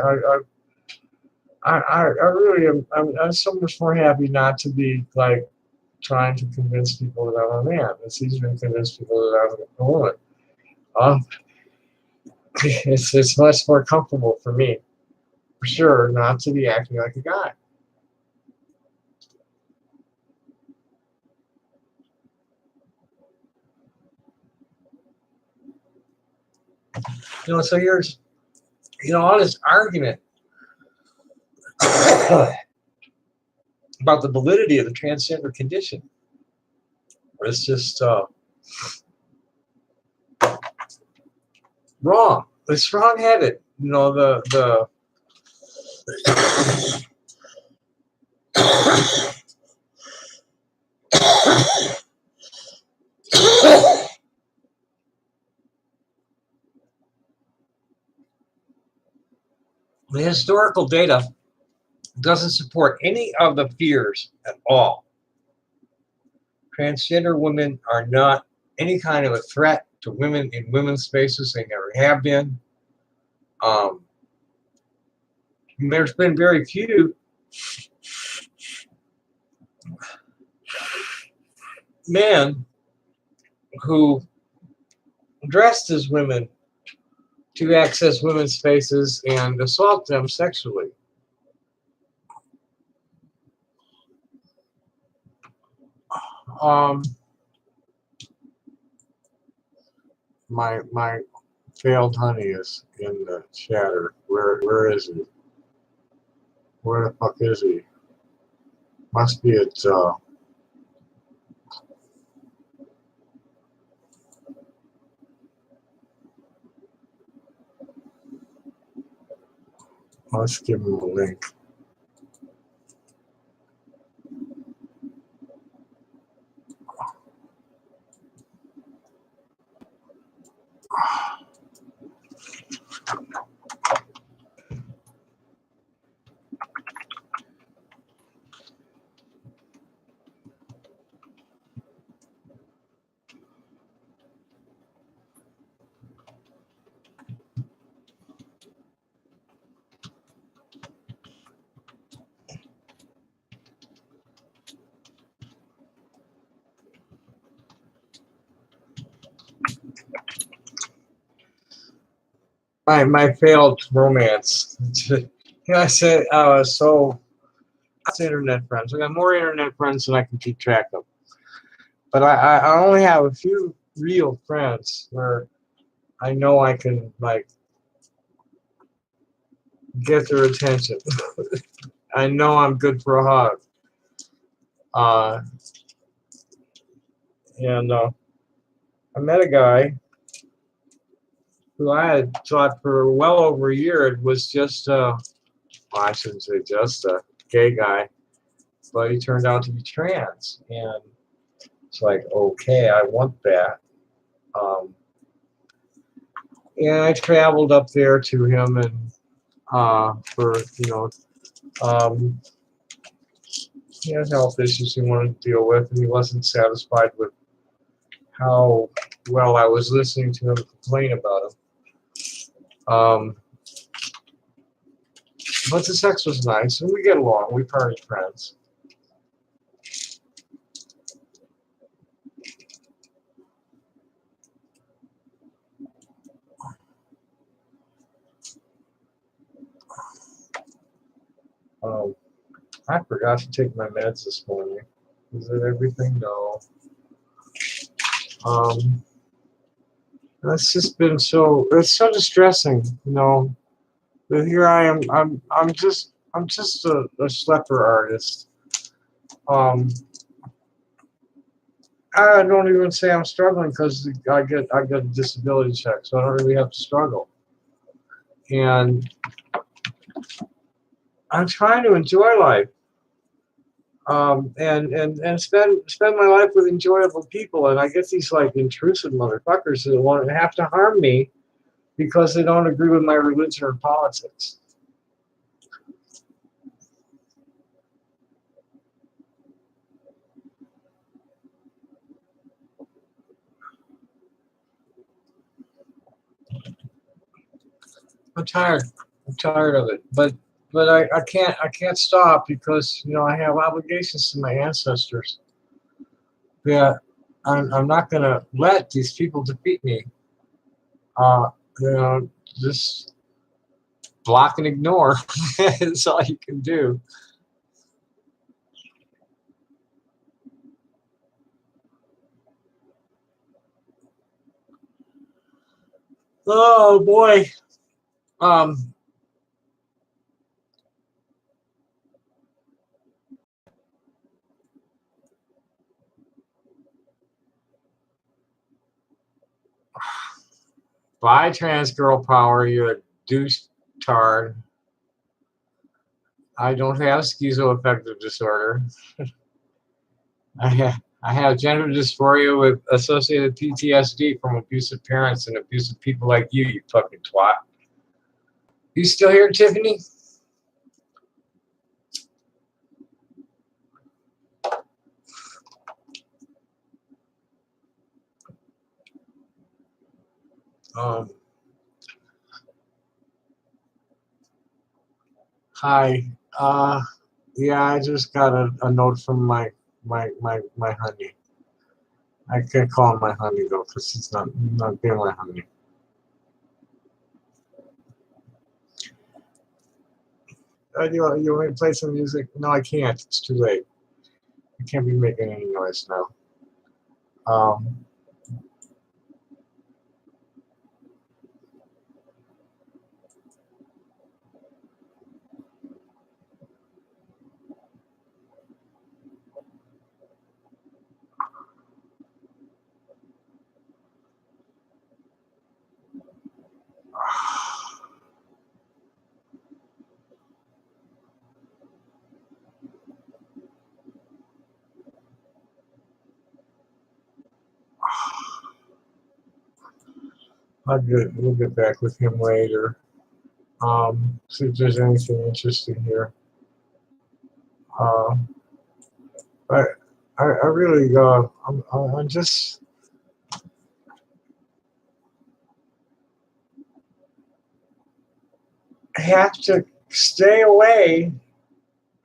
really am. I'm so much more happy not to be like trying to convince people that I'm a man. It's easier to convince people that I'm a woman. Um, it's much more comfortable for me, for sure, not to be acting like a guy. So here's all this argument about the validity of the transgender condition. It's just wrong. It's wrong-headed. The the historical data doesn't support any of the fears at all. Transgender women are not any kind of a threat to women in women's spaces. They never have been. Um, there's been very few men who dressed as women to access women's spaces and assault them sexually. My failed honey is in the chatter. Where is he? Where the fuck is he? Must be at let's give him a link. My failed romance. I said I was so internet friends. I got more internet friends than I can keep track of. But I only have a few real friends where I know I can like get their attention. I know I'm good for a hug. Uh, and I met a guy who I had thought for well over a year it was just, well, I shouldn't say just a gay guy, but he turned out to be trans. And it's like, okay, I want that. Um, and I traveled up there to him and for, um, he had health issues he wanted to deal with, and he wasn't satisfied with how well I was listening to him complain about him. But the sex was nice, and we get along. We party friends. Um, I forgot to take my meds this morning. Is it everything? No. Um, it's just been it's so distressing. But here I am. I'm just a schlepper artist. Um, I don't even say I'm struggling because I get a disability check, so I don't really have to struggle. And I'm trying to enjoy life, and spend my life with enjoyable people. And I get these like intrusive motherfuckers that want to have to harm me because they don't agree with my religion or politics. I'm tired. I'm tired of it. But I can't stop because I have obligations to my ancestors. Yeah, I'm not gonna let these people defeat me. Uh, just block and ignore. That's all you can do. Oh boy. Um, Bye, trans girl power. You're a douche tard. I don't have schizoaffective disorder. I have gender dysphoria with associated PTSD from abusive parents and abusive people like you, you fucking twat. You still here, Tiffany? Um, Hi. Yeah, I just got a note from my honey. I can't call him my honey though, because he's not being my honey. You want me to play some music? No, I can't. It's too late. I can't be making any noise now. Um, we'll get back with him later. See if there's anything interesting here. Uh, but I really, I'm just have to stay away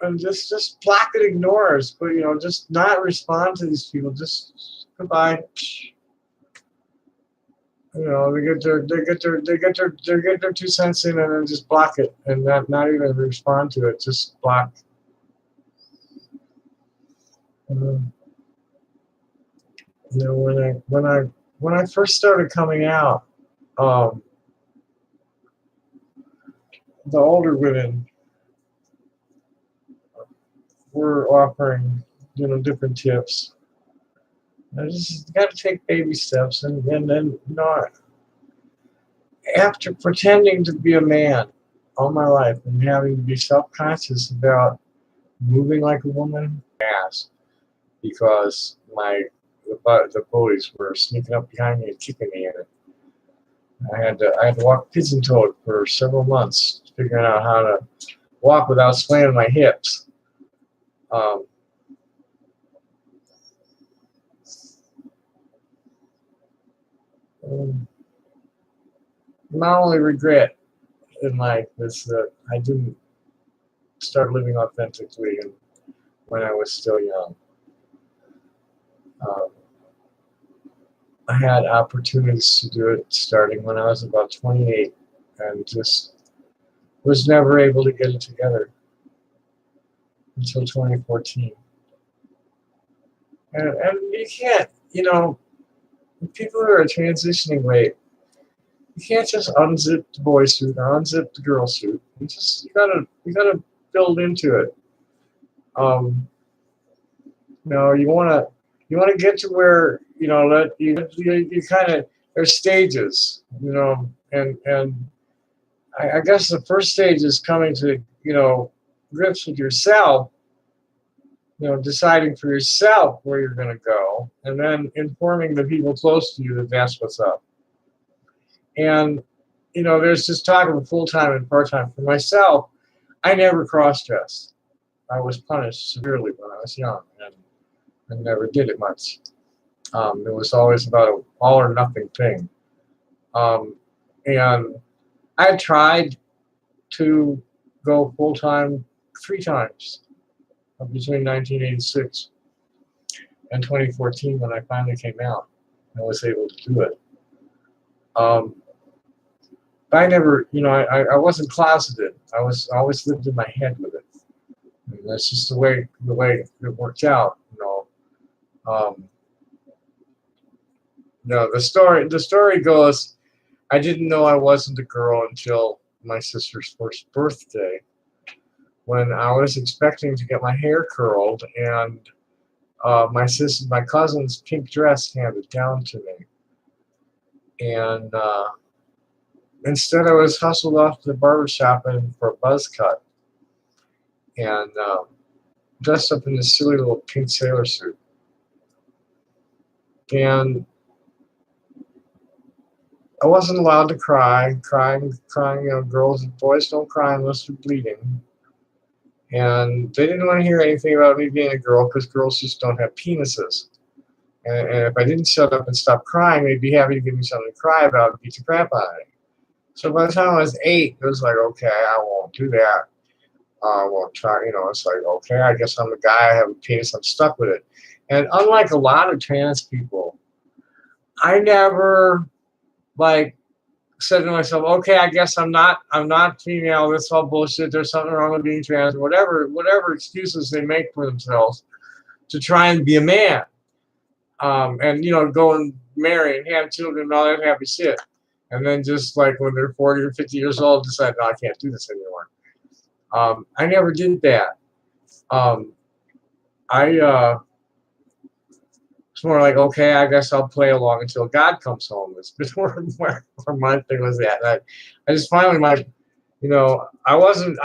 and just block and ignore us, but just not respond to these people. Just goodbye. They get their 2 cents in and then just block it and not even respond to it. Just block. Um, when I first started coming out, um, the older women were offering, different tips. I just got to take baby steps, and then, after pretending to be a man all my life and having to be self-conscious about moving like a woman, ass, because the bullies were sneaking up behind me and kicking me in it. I had to walk pigeon-toed for several months, figuring out how to walk without swaying my hips. Um, my only regret in life is that I didn't start living authentically when I was still young. Um, I had opportunities to do it starting when I was about 28 and just was never able to get it together until 2014. And you can't, people who are transitioning weight, you can't just unzip the boy suit or unzip the girl suit. You gotta build into it. You wanna get to where that you kind of, there's stages, and I guess the first stage is coming to grips with yourself, deciding for yourself where you're going to go, and then informing the people close to you that that's what's up. And there's just talk of full-time and part-time. For myself, I never cross-dressed. I was punished severely when I was young, and I never did it much. It was always about an all or nothing thing. And I tried to go full-time 3 times between 1986 and 2014 when I finally came out and was able to do it. But I never, I wasn't closeted. I always lived in my head with it. And that's just the way it worked out. The story goes, I didn't know I wasn't a girl until my sister's first birthday, when I was expecting to get my hair curled, and my cousin's pink dress handed down to me. And instead I was hustled off to the barber shop for a buzz cut, and dressed up in this silly little pink sailor suit. And I wasn't allowed to cry. Crying, girls and boys don't cry unless they're bleeding. And they didn't want to hear anything about me being a girl, because girls just don't have penises. And if I didn't shut up and stop crying, they'd be happy to give me something to cry about and beat the crap out of me. So by the time I was 8, it was like, okay, I won't do that. I won't try, it's like, okay, I guess I'm a guy, I have a penis, I'm stuck with it. And unlike a lot of trans people, I never, said to myself, okay, I guess I'm not female, that's all bullshit, there's something wrong with being trans, whatever excuses they make for themselves to try and be a man. And go and marry and have children and all that happy shit. And then just when they're 40 or 50 years old, decide, no, I can't do this anymore. I never did that. It's more like, okay, I guess I'll play along until God comes home. It's where my thing was at. I just finally, I wasn't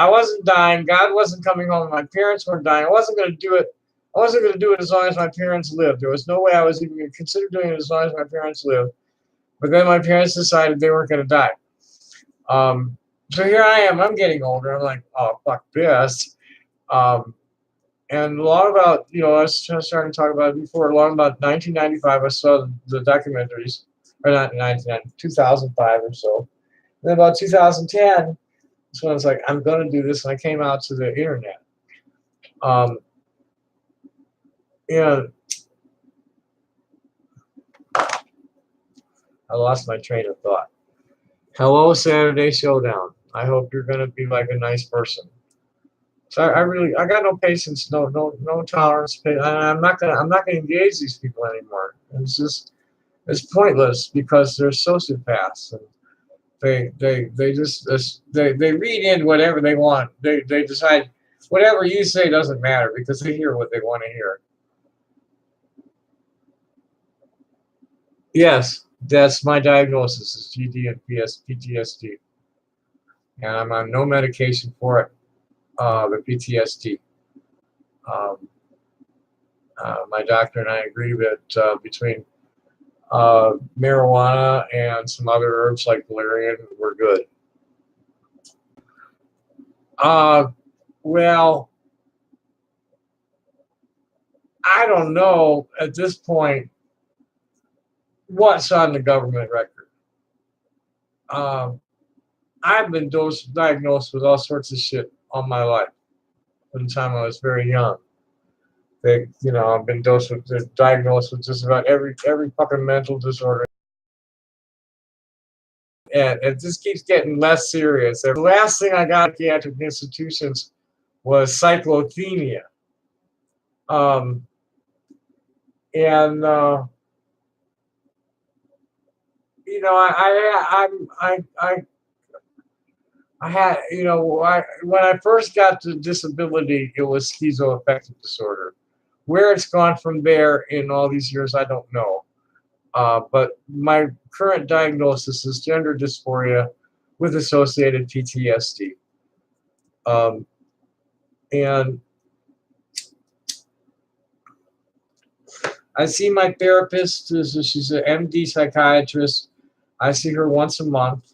dying. God wasn't coming home. My parents weren't dying. I wasn't going to do it. I wasn't going to do it as long as my parents lived. There was no way I was even going to consider doing it as long as my parents lived. But then my parents decided they weren't going to die. So here I am. I'm getting older. I'm like, oh, fuck this. And long about, I was starting to talk about it before, long about 1995, I saw the documentaries, or not 2005 or so. And then about 2010, that's when I was like, I'm going to do this, and I came out to the internet. I lost my train of thought. Hello, Saturday Showdown. I hope you're going to be like a nice person. So I got no patience, no tolerance. I'm not gonna engage these people anymore. It's pointless, because they're sociopaths, and They read in whatever they want. They decide whatever you say doesn't matter because they hear what they want to hear. Yes, that's my diagnosis is GD and PTSD, and I'm on no medication for it. The PTSD. Um, my doctor and I agree that between marijuana and some other herbs like valerian, we're good. Well, I don't know at this point what's on the government record. Um, I've been diagnosed with all sorts of shit all my life from the time I was very young. I've been diagnosed with just about every fucking mental disorder, and it just keeps getting less serious. The last thing I got at psychiatric institutions was cyclothymia, and I had, when I first got to disability, it was schizoaffective disorder. Where it's gone from there in all these years, I don't know. But my current diagnosis is gender dysphoria with associated PTSD. And I see my therapist. She's an MD psychiatrist. I see her once a month.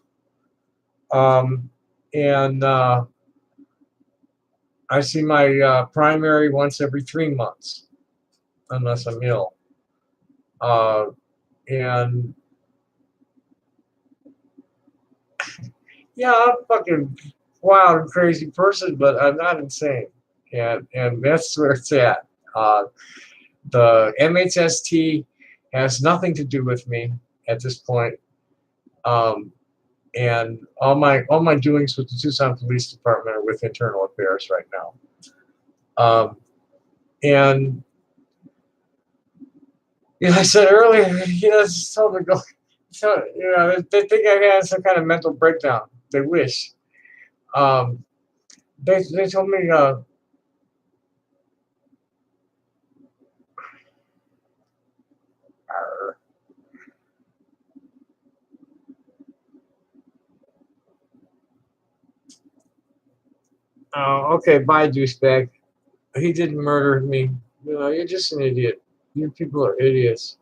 And I see my primary once every 3 months, unless I'm ill. And yeah, I'm a fucking wild and crazy person, but I'm not insane. And that's where it's at. The MHST has nothing to do with me at this point. And all my doings with the Tucson Police Department are with internal affairs right now. And I said earlier, just told me to go. So, they think I had some kind of mental breakdown. They wish. They told me. Oh, okay, bye, douchebag. He didn't murder me. You're just an idiot. You people are idiots.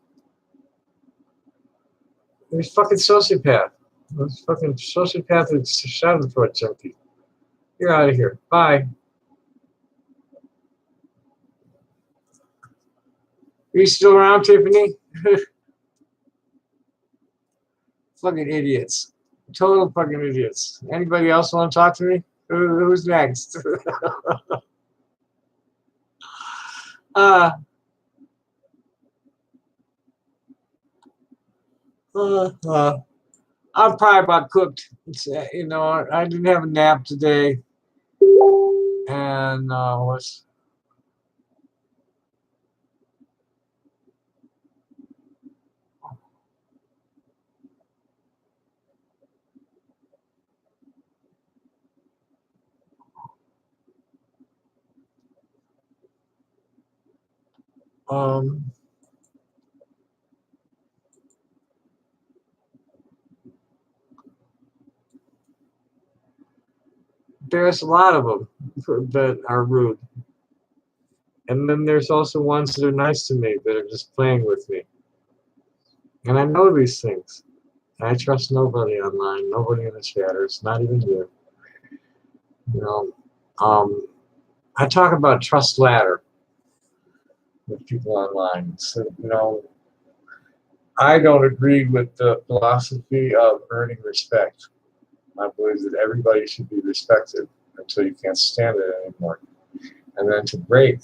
He's fucking sociopath. He's fucking sociopath and schadenfreude junkie. You're out of here. Bye. Are you still around, Tiffany? Fucking idiots. Total fucking idiots. Anybody else want to talk to me? Who's next? I'm probably about cooked. I didn't have a nap today. And what's there's a lot of them that are rude. And then there's also ones that are nice to me that are just playing with me. And I know these things. I trust nobody online, nobody in the chatters, not even you. I talk about trust ladder with people online. So, I don't agree with the philosophy of earning respect. I believe that everybody should be respected until you can't stand it anymore. And then to break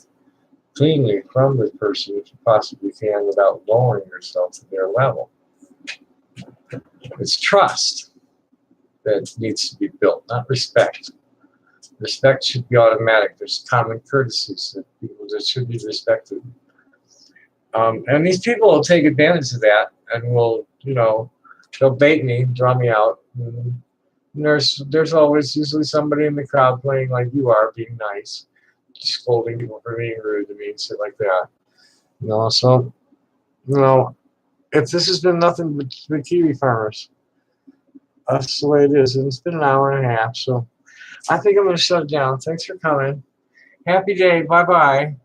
cleanly from the person if you possibly can without lowering yourself to their level. It's trust that needs to be built, not respect. Respect should be automatic. There's common courtesies that people that should be respected. And these people will take advantage of that and will, They'll bait me, draw me out. And there's always usually somebody in the crowd playing like you are, being nice, scolding people for being rude to me and shit like that. So if this has been nothing but kiwi farmers, that's the way it is. And it's been an hour and a half, so I think I'm gonna shut it down. Thanks for coming. Happy day. Bye bye.